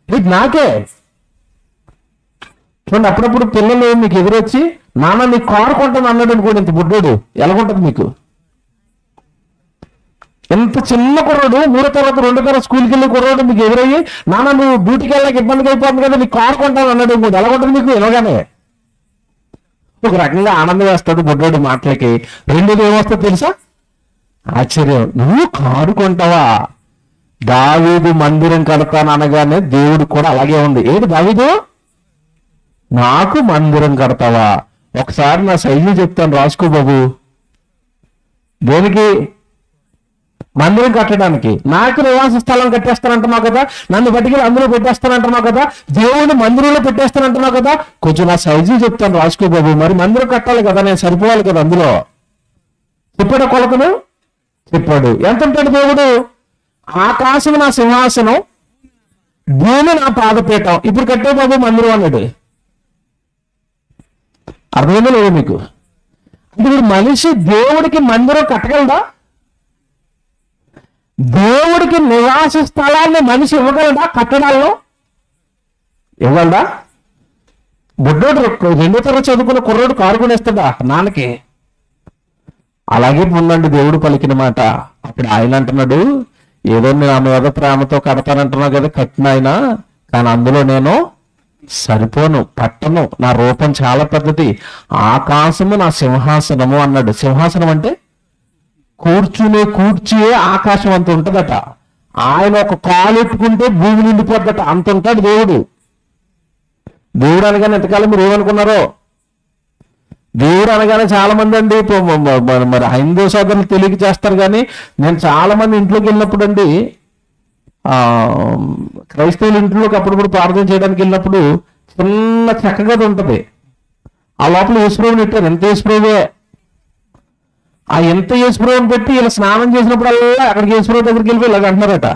ఇది నాకే. చూడండి, అప్పుడప్పుడు పిల్లలు మీకు ఎదురొచ్చి నాన్న నీకు కారు కొంటాను అన్నాడు అనుకోండి, ఇంత బుడ్డోడు ఎలాగుంటుంది మీకు? ఎంత చిన్న కుర్రాడు, 3వ తరగతి 2వ తరగతి స్కూల్కి వెళ్ళి కుర్రాడు మీకు ఎదురయ్యి నాన్న నువ్వు డ్యూటీకి వెళ్ళాక ఇబ్బందికి అయిపోతుంది కదా, నీకు కారు కొంటాను అన్నాడు అనుకోండి, ఎలాగుంటుంది మీకు? ఎలాగానే ఒక రకంగా ఆనందం వేస్తాడు బుడ్డోడు మాటలకి. రెండోది ఏమొస్తుంది తెలుసా? ఆశ్చర్యం. నువ్వు కారు కొంటావా? దావీదు మందిరం కడతాను అనగానే దేవుడు కూడా అలాగే ఉంది. ఏంటి దావీదు, నాకు మందిరం కడతావా? ఒకసారి నా సైజు చెప్తాను, రాసుకో బాబు. దేనికి? మందిరం కట్టడానికి. నాకు నివాస స్థలం కట్టేస్తానంటున్నావు కదా, నన్ను బట్టికి అందులో పెట్టేస్తానంటున్నావు కదా, దేవుడిని మందిరంలో పెట్టేస్తానంటున్నావు కదా, కొంచెం నా సైజు చెప్తాను, రాసుకో బాబు. మరి మందిరం కట్టాలి కదా, నేను సరిపోవాలి కదా అందులో. చెప్పాడు కొలతను? చెప్పాడు. ఎంత ఉంటాడు దేవుడు? ఆకాశం నా సింహాసనం, భూమి నా పాదపీఠం. ఇప్పుడు కట్టే బాబు మందిరం అన్నాడు. అర్థమైందో లేదు మీకు? ఇప్పుడు మనిషి దేవుడికి మందిరం కట్టగలడా? దేవుడికి నివాస స్థలాన్ని మనిషి ఇవ్వగలడా? కట్టడాల్లో ఇవ్వగలడా? బుడ్డోడు 2వ తరగతి చదువుకున్న కుర్రోడు కారు కొనేస్తాడా నాన్నకి? అలాగే పొందండి దేవుడు పలికిన మాట. అప్పుడు ఆయన అంటున్నాడు, ఏదో నేను ఆమె మీద ప్రేమతో కడతానంటున్నావు కదా, కట్టిన ఆయన, కానీ అందులో నేను సరిపోను, పట్టను, నా రూపం చాలా పెద్దది, ఆకాశము నా సింహాసనము అన్నాడు. సింహాసనం అంటే కూర్చునే ఆకాశం అంత ఉంటుందట. ఆయన ఒక కాలు ఎట్టుకుంటే భూమి నిండిపోద్దట, అంత ఉంటాడు దేవుడు. దేవుడు అనగానే ఎంతకాలం మీరు ఏమనుకున్నారో? దేవుడు అనగానే చాలా మంది అండి మరి హైందవ సోదరులు తెలియక చేస్తారు, కానీ నేను చాలా మంది ఇంట్లోకి వెళ్ళినప్పుడు అండి, క్రైస్తవుల ఇంట్లోకి అప్పుడప్పుడు ప్రార్థన చేయడానికి వెళ్ళినప్పుడు చిన్న చెక్క గది ఉంటుంది. ఆ లోపల యేసుప్రభుని పెట్టారు. ఎంత యేసుప్రభువే. ఆ ఎంత యేసుప్రభుని పెట్టి ఇలా స్నానం చేసినప్పుడల్లా అక్కడికి యేసుప్రభు దగ్గరికి వెళ్ళిపోయి ఇలాగ అంటున్నారట,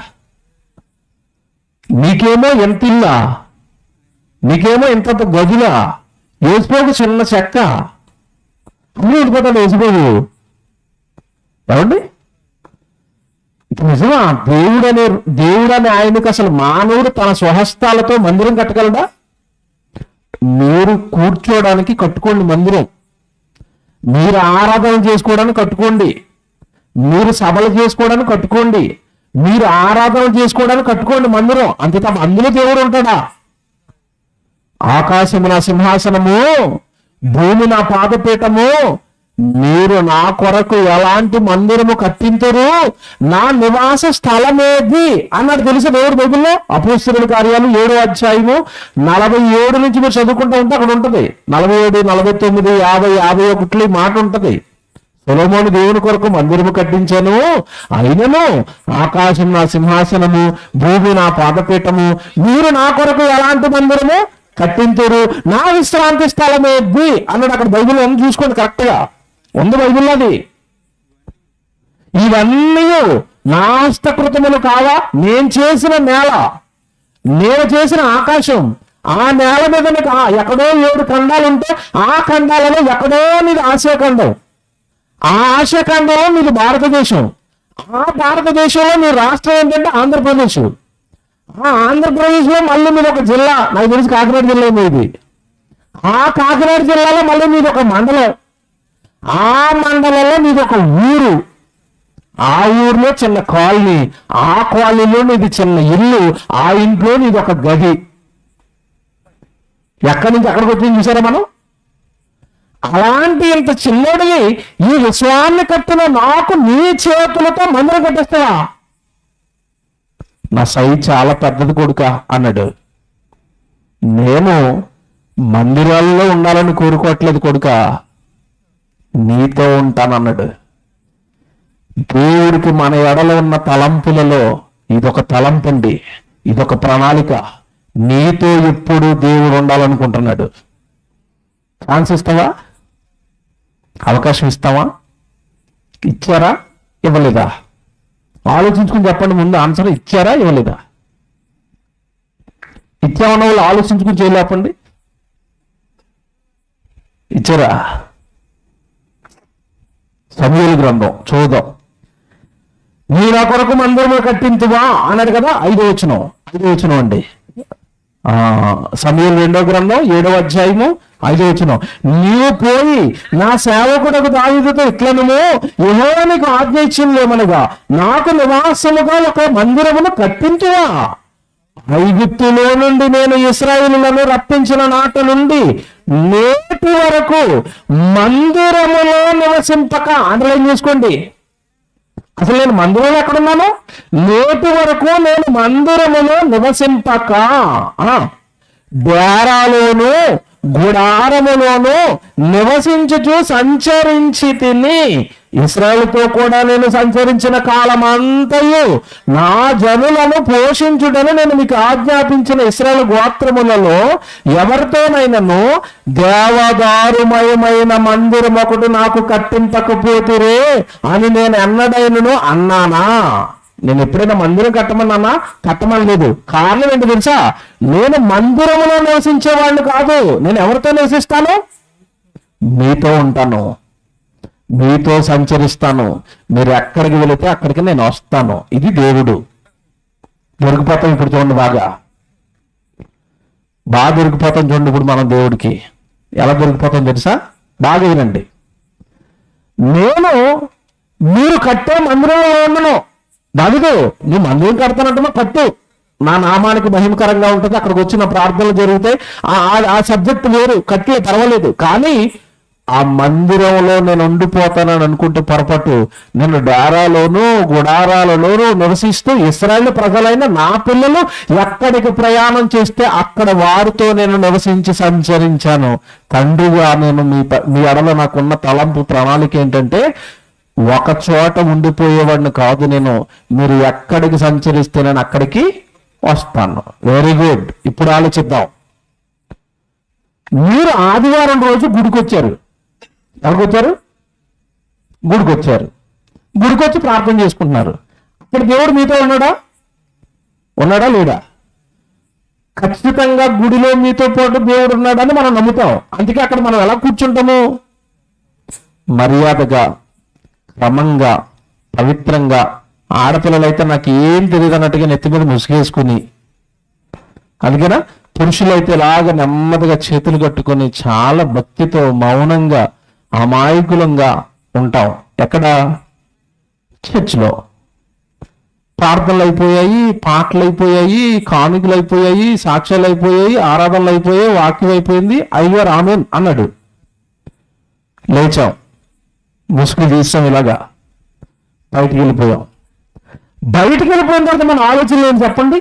నీకేమో ఎంత ఇల్లా, నీకేమో ఇంత గదిలా, యేసుప్రభుకి చిన్న చెక్క, అన్నీ ఉండిపోతాడు యేసుప్రభు. ఏమండి, ఇది నిజమా? దేవుడనే ఆయనకు అసలు మానవుడు తన స్వహస్తాలతో మందిరం కట్టగలడా? మీరు కూర్చోడానికి కట్టుకోండి మందిరం, మీరు ఆరాధన చేసుకోవడానికి కట్టుకోండి, మీరు సభలు చేసుకోవడానికి కట్టుకోండి, మీరు ఆరాధన చేసుకోవడానికి కట్టుకోండి మందిరం. అంతే తప్ప అందులో దేవుడు ఉంటాడా? ఆకాశము నా సింహాసనము, భూమి నా పాదపీఠము, మీరు నా కొరకు ఎలాంటి మందిరము కట్టించరు, నా నివాస స్థలమేది అన్నాడు. తెలుసు దేవుడు బైబిల్లో? అపోస్తలుల కార్యాలు 7వ అధ్యాయము 47 నుంచి మీరు చదువుకుంటూ ఉంటే అక్కడ ఉంటుంది. 47, 49, 50, 51 మాట ఉంటుంది. సొలొమోను దేవుని కొరకు మందిరము కట్టించాను, అయినను ఆకాశం నా సింహాసనము, భూమి నా పాదపీఠము, మీరు నా కొరకు ఎలాంటి మందిరము కట్టించరు, నా విశ్రాంతి స్థలమేది అన్నాడు. అక్కడ బైబిల్లో ఉంది, చూసుకోండి, కరెక్ట్ గా ఉంది బైబిల్లో అది. ఇవన్నీ నా హస్తకృతములు కావా? నేను చేసిన నేల, నేను చేసిన ఆకాశం, ఆ నేల మీద ఎక్కడో 7 ఖండాలు ఉంటే ఆ ఖండాలలో ఎక్కడో నీది ఆసియా ఖండం, ఆ ఆసియా ఖండంలో నీది భారతదేశం, ఆ భారతదేశంలో నీ రాష్ట్రం ఏంటంటే ఆంధ్రప్రదేశ్, ఆ ఆంధ్రప్రదేశ్లో మళ్ళీ మీరు ఒక జిల్లా, నాకు తెలిసి కాకినాడ జిల్లా ఇది, ఆ కాకినాడ జిల్లాలో మళ్ళీ మీది ఒక మండలం, ఆ మండలంలో నీది ఒక ఊరు, ఆ ఊర్లో చిన్న కాలనీ, ఆ కాలనీలో నీది చిన్న ఇల్లు, ఆ ఇంట్లో నీది ఒక గది. ఎక్కడి నుంచి ఎక్కడికి వచ్చింది చూసారా మనం? అలాంటి ఇంత చిన్నోడివి ఈ విశ్వాన్ని కట్టిన నాకు నీ చేతులతో మందిరం కట్టిస్తావా? నా సై చాలా పెద్దది కొడుక అన్నాడు. నేను మందిరాల్లో ఉండాలని కోరుకోవట్లేదు కొడుక, నీతో ఉంటానన్నాడు. దేవుడికి మన ఎడలో ఉన్న తలంపులలో ఇదొక తలంపండి, ఇదొక ప్రణాళిక. నీతో ఎప్పుడు దేవుడు ఉండాలనుకుంటున్నాడు. ఛాన్స్ ఇస్తావా? అవకాశం ఇస్తావా? ఇచ్చారా? ఇవ్వలేదా? ఆలోచించుకుని చెప్పండి. ముందు ఆన్సర్ ఇచ్చారా? ఇవ్వలేదా? ఇచ్చామన్న వాళ్ళు ఆలోచించుకుని చేయలేపండి. ఇచ్చారా? సమూయేలు గ్రంథం చూద్దాం. నీ నా కొరకు మందిరము కట్టించువా అన్నాడు కదా, 5వ వచనం అండి. సమూయేలు 2వ గ్రంథం 7వ అధ్యాయము 5వ వచనం. నీవు పోయి నా సేవకుడకు దావీదుతో ఇట్లనుము, యెహోవా నీకు ఆజ్ఞ ఇచ్చినదేమనగా, నాకు నివాసముగా ఒక మందిరమును కట్టించువా. ఐగుప్తులో నుండి నేను ఇశ్రాయేలులను రప్పించిన నాట నుండి నేటి వరకు మందిరములో నివసింపక. అండర్లైన్ చేసుకోండి. అసలు నేను మందిరంలో ఎక్కడున్నాను? నేటి వరకు నేను మందిరములో నివసింపక డేరాలోను గుడారములోను నివసించుచు సంచరించి తిని. ఇశ్రాయేలుతో కూడా నేను సంచరించిన కాలమంతయు నా జనులను పోషించుటని నేను మీకు ఆజ్ఞాపించిన ఇశ్రాయేలు గోత్రములలో ఎవరితోనైనను దేవదారుమయమైన మందిరం ఒకటి నాకు కట్టింపకపోతిరే అని నేను ఎన్నడైనను అన్నానా? నేను ఎప్పుడైనా మందిరం కట్టమన్నానా? కట్టమనలేదు. కారణం ఏంటి తెలుసా? నేను మందిరంలో నివసించేవాడిని కాదు. నేను ఎవరితో నివసిస్తాను? మీతో ఉంటాను, మీతో సంచరిస్తాను. మీరు ఎక్కడికి వెళితే అక్కడికి నేను వస్తాను. ఇది దేవుడు. దొరికిపోతాం ఇప్పుడు చూడండి, బాగా దొరికిపోతాం చూడండి ఇప్పుడు మనం దేవుడికి. ఎలా దొరికిపోతాం తెలుసా? బాగా వినండి. నేను మీరు కట్టే మందిరంలో ఉండను. దావీదు, నువ్వు మందిరం కడతానంటున్నా కట్టు, నా నామానికి మహిమకరంగా ఉంటుంది, అక్కడికి వచ్చిన ప్రార్థనలు జరుగుతాయి, ఆ సబ్జెక్ట్ వేరు, కట్టే పర్వాలేదు. కానీ ఆ మందిరంలో నేను ఉండిపోతానని అనుకుంటే పొరపాటు. నేను డేరాలోను గుడారాలలోను నివసిస్తూ ఇశ్రాయేలు ప్రజలైన నా పిల్లలు ఎక్కడికి ప్రయాణం చేస్తే అక్కడ వారితో నేను నివసించి సంచరించాను. తండ్రిగా నేను మీ ఎడలో నాకున్న తలంపు ప్రణాళిక ఏంటంటే, ఒక చోట ఉండిపోయేవాడిని కాదు నేను. మీరు ఎక్కడికి సంచరిస్తే నేను అక్కడికి వస్తాను. Very good. ఇప్పుడు ఆలోచిద్దాం. మీరు ఆదివారం రోజు గుడికొచ్చారు. ఎవరికొచ్చారు? గుడికొచ్చారు. గుడికొచ్చి ప్రార్థన చేసుకుంటున్నారు. అక్కడ దేవుడు మీతో ఉన్నాడా లేడా? ఖచ్చితంగా గుడిలో మీతో పాటు దేవుడు ఉన్నాడని మనం నమ్ముతాం. అందుకే అక్కడ మనం ఎలా కూర్చుంటాము? మర్యాదగా, క్రమంగా, పవిత్రంగా. ఆడపిల్లలైతే నాకు ఏం తెలియదు అన్నట్టుగా నెత్తి మీద ముసుగేసుకుని, అందుకేనా పురుషులైతే ఇలాగ నెమ్మదిగా చేతులు కట్టుకొని చాలా భక్తితో మౌనంగా అమాయకులంగా ఉంటాం. ఎక్కడ? చర్చిలో. ప్రార్థనలు అయిపోయాయి, పాటలు అయిపోయాయి, కానుకలు అయిపోయాయి, సాక్ష్యాలు అయిపోయాయి, ఆరాధనలు అయిపోయాయి, వాక్యం అయిపోయింది. అయ్యారు ఆమెన్ అన్నాడు. లేచాం, ముసుగు తీసాం, ఇలాగా బయటికి వెళ్ళిపోయాం. బయటికి వెళ్ళిపోయిన తర్వాత మన ఆలోచనలు ఏం చెప్పండి?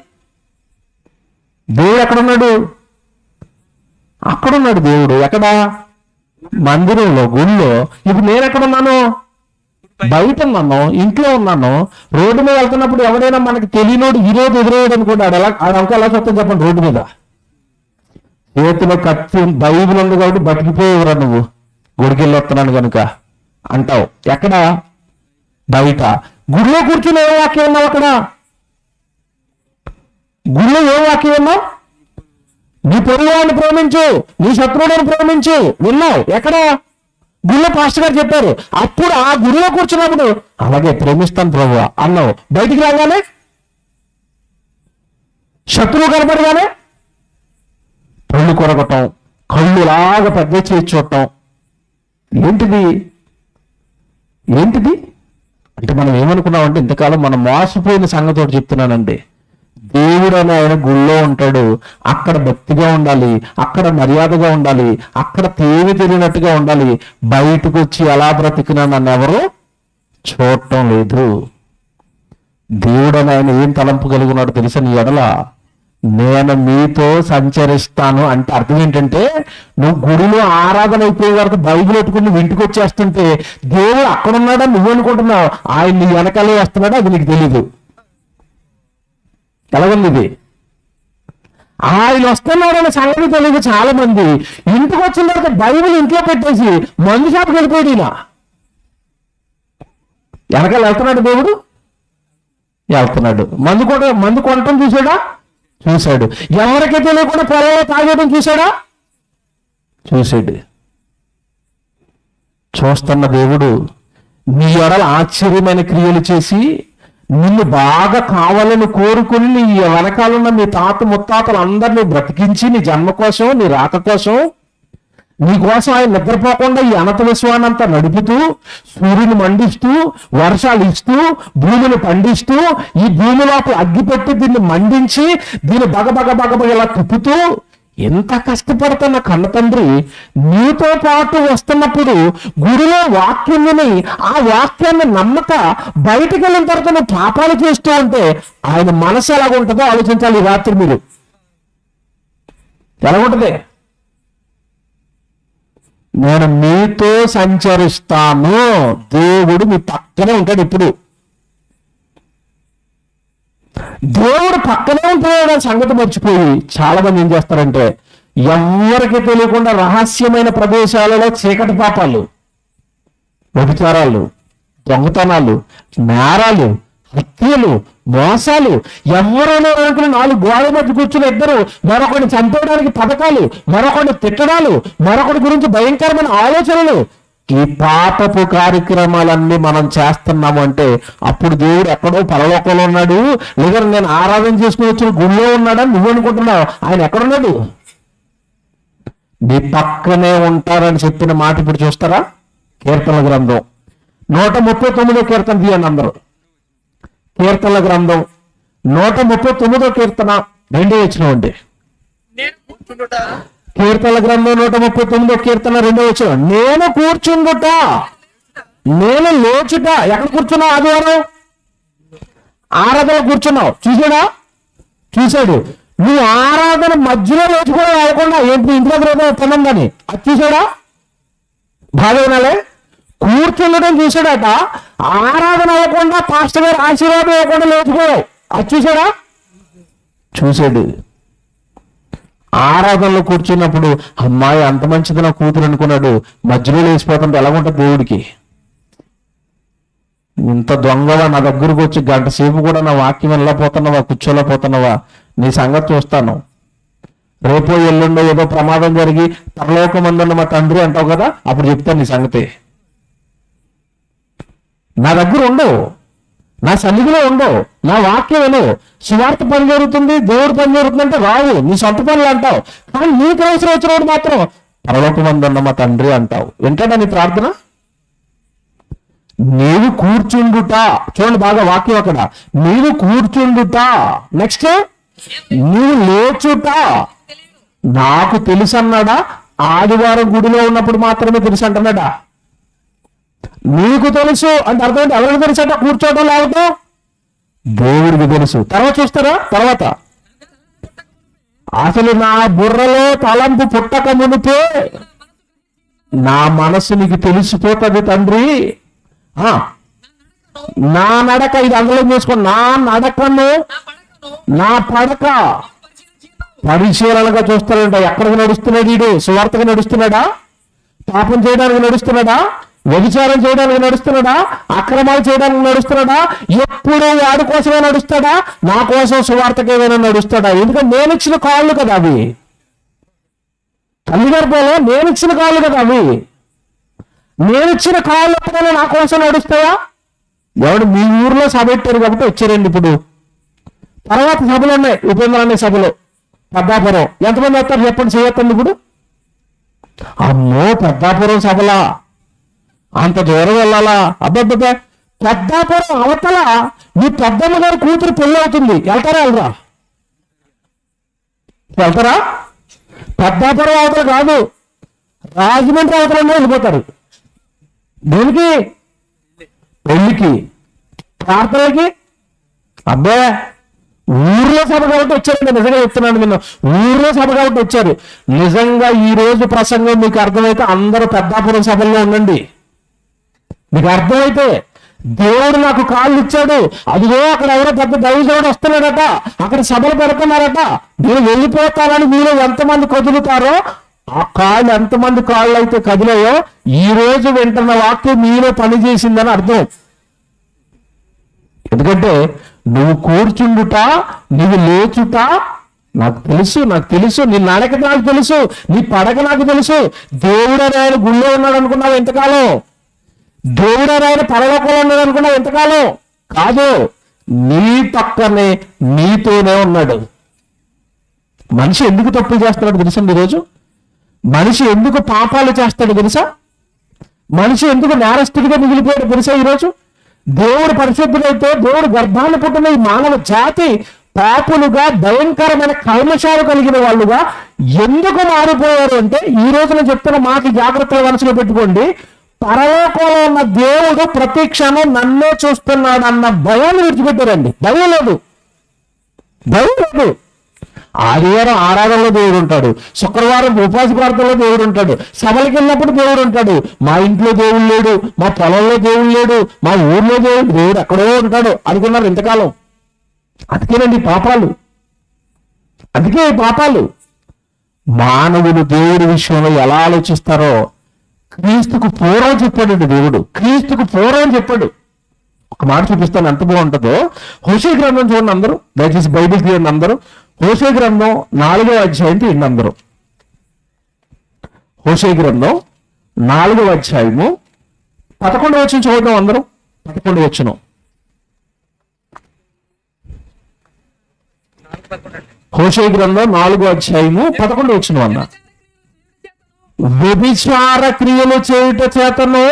దేవుడు ఎక్కడున్నాడు? అక్కడున్నాడు దేవుడు. ఎక్కడ? మందిరంలో, గుళ్ళో. ఇప్పుడు నేను ఎక్కడున్నాను? బయట ఉన్నాను, ఇంట్లో ఉన్నాను. రోడ్డు మీద వెళ్తున్నప్పుడు ఎవరైనా మనకి తెలియనోడు ఈరోజు ఎదురయ్యాడు అనుకుంటాడు. ఆడంక ఎలా చెప్తాను చెప్పండి? రోడ్డు మీద చేతిలో కత్తి బైబిల్ ఉంది కాబట్టి బతికిపోయేవరా నువ్వు, గుడికి వెళ్ళి వస్తున్నాను కనుక అంటావు. ఎక్కడ? బయట. గుడిలో కూర్చుని ఏ వాక్యం ఉన్నావు? అక్కడ గుడిలో ఏ వాక్యం ఉన్నావు? నీ పొరుగువాడిని ప్రేమించు, నీ శత్రువులను ప్రేమించు విన్నావు. ఎక్కడ? గుడిలో పాస్టర్ గారు చెప్పారు. అప్పుడు ఆ గుడిలో కూర్చున్నప్పుడు అలాగే ప్రేమిస్తాను ప్రభువా అన్నావు. బయటికి రాగానే శత్రువు కనపడగానే పళ్ళు కొరగటం, కళ్ళు లాగా పెద్ద చేసి చూడటం. ఏంటిది? ఏంటిది అంటే మనం ఏమనుకున్నామంటే ఇంతకాలం మనం మోసపోయిన సంగతి ఒకటి చెప్తున్నానండి. దేవుడు అని ఆయన గుళ్ళో ఉంటాడు, అక్కడ భక్తిగా ఉండాలి, అక్కడ మర్యాదగా ఉండాలి, అక్కడ తేవి తెలియనట్టుగా ఉండాలి. బయటకు వచ్చి ఎలా బ్రతికినా నన్ను ఎవరు చూడటం లేదు. దేవుడు అని ఆయన ఏం తలంపు కలిగి ఉన్నాడు తెలుసా నీ ఎడల? నేను మీతో సంచరిస్తాను అంటే అర్థం ఏంటంటే, నువ్వు గుడిలో ఆరాధన అయిపోయే వరకు బైబిల్ పెట్టుకుని నువ్వు ఇంటికి వచ్చేస్తుంటే దేవుడు అక్కడ ఉన్నాడా నువ్వు అనుకుంటున్నావు, ఆయన నీ వెనకాలే వస్తున్నాడా అది నీకు తెలీదు. ఎలాగంది ఇది? ఆయన వస్తున్నాడనే సంగతి తెలియదు చాలా మంది. ఇంటికి వచ్చిన తర్వాత బైబిల్ ఇంట్లో పెట్టేసి మందు షాప్కి వెళ్ళిపోయాడు. ఈయన వెనకాల వెళ్తున్నాడు, దేవుడు వెళ్తున్నాడు. మందు కొనటం చూసాడా? చూశాడు. ఎవరికీ తెలియకుండా పొలంలో తాగేయడం చూశాడా? చూశాడు. చూస్తున్న దేవుడు నీ ఎడల ఆశ్చర్యమైన క్రియలు చేసి నిన్ను బాగా కావాలని కోరుకుని నీ వెనకాలన్న నీ తాత ముత్తాతలు అందరినీ బ్రతికించి నీ జన్మ కోసం నీ రాక కోసం నీ కోసం ఆయన నిద్రపోకుండా ఈ అనంత విశ్వానంతా నడుపుతూ సూర్యుని మండిస్తూ వర్షాలు ఇస్తూ భూమిని పండిస్తూ ఈ భూమి లోపల అగ్గిపెట్టి దీన్ని మండించి దీన్ని బగబగ ఇలా తిప్పుతూ ఎంత కష్టపడుతున్న కన్న తండ్రి నీతో పాటు వస్తున్నప్పుడు గుడిలో వాక్యం విని ఆ వాక్యాన్ని నమ్మక బయటకు వెళ్ళిన తర్వాత నువ్వు పాపాలు చేస్తూ ఉంటే ఆయన మనసు ఎలాగుంటుందో ఆలోచించాలి. ఈ రాత్రి మీరు ఎలాగుంటుంది? నేను మీతో సంచరిస్తాను, దేవుడు మీ పక్కనే ఉంటాడు. ఇప్పుడు దేవుడు పక్కనే ఉంటాడు సంగతి మర్చిపోయి చాలా మంది ఏం చేస్తారంటే ఎవరికి తెలియకుండా రహస్యమైన ప్రదేశాలలో చీకటి పాపాలు, వ్యభిచారాలు, దొంగతనాలు, నేరాలు, హత్యలు, మోసాలు, ఎవరైనా అనుకుని 4 గోడల మధ్య కూర్చుని ఇద్దరు మరొకరిని చంపడానికి పథకాలు, మరొకరిని తిట్టడాలు, మరొకరి గురించి భయంకరమైన ఆలోచనలు, ఈ పాపపు కార్యక్రమాలన్నీ మనం చేస్తున్నాము అంటే అప్పుడు దేవుడు ఎక్కడో పరలోకంలో ఉన్నాడు, లేదా నేను ఆరాధన చేసుకుని వచ్చిన గుళ్ళో ఉన్నాడని నువ్వు అనుకుంటున్నావు. ఆయన ఎక్కడున్నాడు? నీ పక్కనే ఉంటారని చెప్పిన మాట ఇప్పుడు చూస్తారా? కీర్తనల గ్రంథం 139 కీర్తన తీయండి అందరూ. కీర్తనల గ్రంథం 139 కీర్తన 2వ వచనం అండి. కీర్తనల గ్రంథం 139 కీర్తన 2వ వచనం. నేను కూర్చుండుట, నేను లేచుట. ఎక్కడ కూర్చున్నావు? ఆదివారం ఆరాధన కూర్చున్నావు. చూశాడు. నువ్వు ఆరాధన మధ్యలో లేచుకోవడం అవ్వకుండా ఏంటి ఇంటి దగ్గర తినందని అది చూశాడా? బాధనాలే కూర్చుండటం చూశాడట. ఆరాధన అవ్వకుండా పాస్టర్ గారు ఆశీర్వాదం అవ్వకుండా లేచుకోవడం అది చూశాడు. ఆరాధనలో కూర్చున్నప్పుడు అమ్మాయి అంత మంచిది నా కూతురు అనుకున్నాడు, మధ్యలో లేచిపోతుంటే ఎలాగుంటుంది దేవుడికి? ఇంత దొంగవా, నా దగ్గరకు వచ్చి గంట సేపు కూడా నా వాక్యం వెళ్ళపోతున్నావా, కూర్చోలేకపోతున్నావా, నీ సంగతి చూస్తాను. రేపో ఎల్లుండో ఏదో ప్రమాదం జరిగి పరలోకమందున్న మా తండ్రి అంటావు కదా, అప్పుడు చెప్తాను నీ సంగతి. నా దగ్గర ఉండవు, నా సన్నిధిలో ఉండవు, నా వాక్యం వినవు. సువార్త పని జరుగుతుంది, దేవుడు పని జరుగుతుంది అంటే రావు, నీ సొంత పనులు అంటావు. కానీ నీకు అవసరం వచ్చినప్పుడు మాత్రం పరలోకమందున్న మా తండ్రి అంటావు. వింటాడా నీ ప్రార్థన? నీవు కూర్చుండుట, చూడండి బాగా వాక్యం అక్కడ. నీవు కూర్చుండుట, నెక్స్ట్ నీవు లేచుట నాకు తెలుసు అన్నాడా? ఆదివారం గుడిలో ఉన్నప్పుడు మాత్రమే తెలుసు అంటున్నాడా? నీకు తెలుసు అంటే అర్థం ఏంటి? ఎవరికి తెలుసు అంట? కూర్చోవడం లేకపోతే దేవుడికి తెలుసు. తర్వాత చూస్తారా? తర్వాత అసలు నా బుర్రలో తలంపు పుట్టక మునిపే నా మనసు నీకు తెలిసిపోతుంది తండ్రి. నా నడక, ఇది అందులో చూసుకోండి, నా నడకను నా పడక పరిశీలనగా చూస్తాడంట. ఎక్కడికి నడుస్తున్నాడు వీడు? సువార్తగా నడుస్తున్నాడా? పాపం చేయడానికి నడుస్తున్నాడా? వ్యభిచారం చేయడానికి నడుస్తున్నాడా? అక్రమాలు చేయడానికి నడుస్తున్నాడా? ఎప్పుడు వాడి కోసమే నడుస్తాడా? నా కోసం సువార్తకు ఏమైనా నడుస్తాడా? ఎందుకంటే నేను ఇచ్చిన కాళ్ళు కదా అవి, తల్లి గర్భంలో నేను ఇచ్చిన కాళ్ళు కదా అవి. నేను ఇచ్చిన కాళ్ళు ఎప్పుడైనా నా కోసం నడుస్తాయా? ఎవడు మీ ఊర్లో సభ పెట్టారు కాబట్టి వచ్చారండి. ఇప్పుడు తర్వాత సభలు ఉన్నాయి, ఉపేంద్ర అనే సభలో పెద్దాపురం. ఎంతమంది వస్తారు చెప్పండి, చేయొద్దండి. ఇప్పుడు అమ్మో పెద్దాపురం సభలా అంత దూరం వెళ్ళాలా? అబ్బాబ్బా, పెద్దాపురం అవతల మీ పెద్దమ్మ గారి కూతురు పెళ్ళి అవుతుంది, వెళ్తారా వెళ్ళరా? వెళ్తారా? పెద్దాపురం అవతల కాదు, రాజమండ్రి అవతలనే వెళ్ళిపోతారు. దేనికి? పెళ్ళికి, ప్రార్థనలకి. అబ్బే, ఊర్లో సభ కాబట్టి వచ్చారండి. నిజంగా చెప్తున్నాను, నిన్న ఊర్లో సభ కాబట్టి వచ్చారు. నిజంగా ఈ రోజు ప్రసంగం మీకు అర్థమైతే అందరూ పెద్దాపురం సభల్లో ఉండండి. మీకు అర్థమైతే దేవుడు నాకు కాళ్ళు ఇచ్చాడు, అదిగో అక్కడ ఎవరో పెద్ద దైవజనుడు వస్తున్నాడట, అక్కడ సభలు పెడుతున్నారట, నేను వెళ్ళిపోతానని మీరు ఎంతమంది కదులుతారో, ఆ కాళ్ళు ఎంతమంది కాళ్ళు అయితే కదిలాయో ఈ రోజు వింటున్న వాక్యం మీలో పనిచేసిందని అర్థం. ఎందుకంటే నువ్వు కూర్చుండుట, నువ్వు లేచుట నాకు తెలుసు, నీ నడక నాకు తెలుసు, నీ పడక నాకు తెలుసు. దేవుడు ఆయన గుళ్ళో ఉన్నాడు అనుకున్నావు ఎంతకాలం? దేవుడు ఆయన పరలోకంలో ఉన్నాడు అనుకున్నావు ఎంతకాలం? కాదు, నీ పక్కనే నీతోనే ఉన్నాడు. మనిషి ఎందుకు తప్పులు చేస్తున్నాడు తెలుసా? ఈరోజు మనిషి ఎందుకు పాపాలు చేస్తాడు తెలుసా? మనిషి ఎందుకు నేరస్తుడిగా మిగిలిపోయాడు తెలుసా? ఈరోజు దేవుడు పరిశుద్ధుడైతే దేవుడు గర్భాన్ని పుట్టిన ఈ మానవ జాతి పాపులుగా, భయంకరమైన కల్మషాలు కలిగిన వాళ్ళుగా ఎందుకు మారిపోయారు అంటే, ఈ రోజు నేను చెప్తున్న మాట జాగ్రత్తగా మనసులో పెట్టుకోండి. పరలోకంలో ఉన్న దేవుడు ప్రతి క్షణం నన్నే చూస్తున్నాడు అన్న భయాన్ని విడిచిపెట్టారండి. భయం లేదు. ఆదివారం ఆరాధనలో దేవుడు ఉంటాడు, శుక్రవారం ఉపవాస ప్రార్థనలో దేవుడు ఉంటాడు, సభలకు వెళ్ళినప్పుడు దేవుడు ఉంటాడు. మా ఇంట్లో దేవుడు లేడు, మా పొలంలో దేవుడు లేడు, మా ఊర్లో దేవుడు ఎక్కడో ఉంటాడు అనుకున్నారు ఇంతకాలం. అందుకేనండి పాపాలు. అందుకే పాపాలు. మానవులు దేవుడి విషయంలో ఎలా ఆలోచిస్తారో క్రీస్తుకు పూర్వం చెప్పాడండి దేవుడు. క్రీస్తుకు పూర్వం చెప్పాడు. ఒక మాట చూపిస్తాను ఎంత బాగుంటుందో. హోషే గ్రంథం చూడండి అందరూ, దయచేసి బైబిల్ తీయండి అందరూ. హోషే గ్రంథం 4వ అధ్యాయం తీయండి అందరూ. హోషే గ్రంథం 4వ అధ్యాయము 11వ వచనం చూద్దాం అందరూ. 11వ వచనం. హోషే గ్రంథం 4వ అధ్యాయము 11వ వచనం అన్న. వ్యభిచార క్రియలు చేయుట చేతను,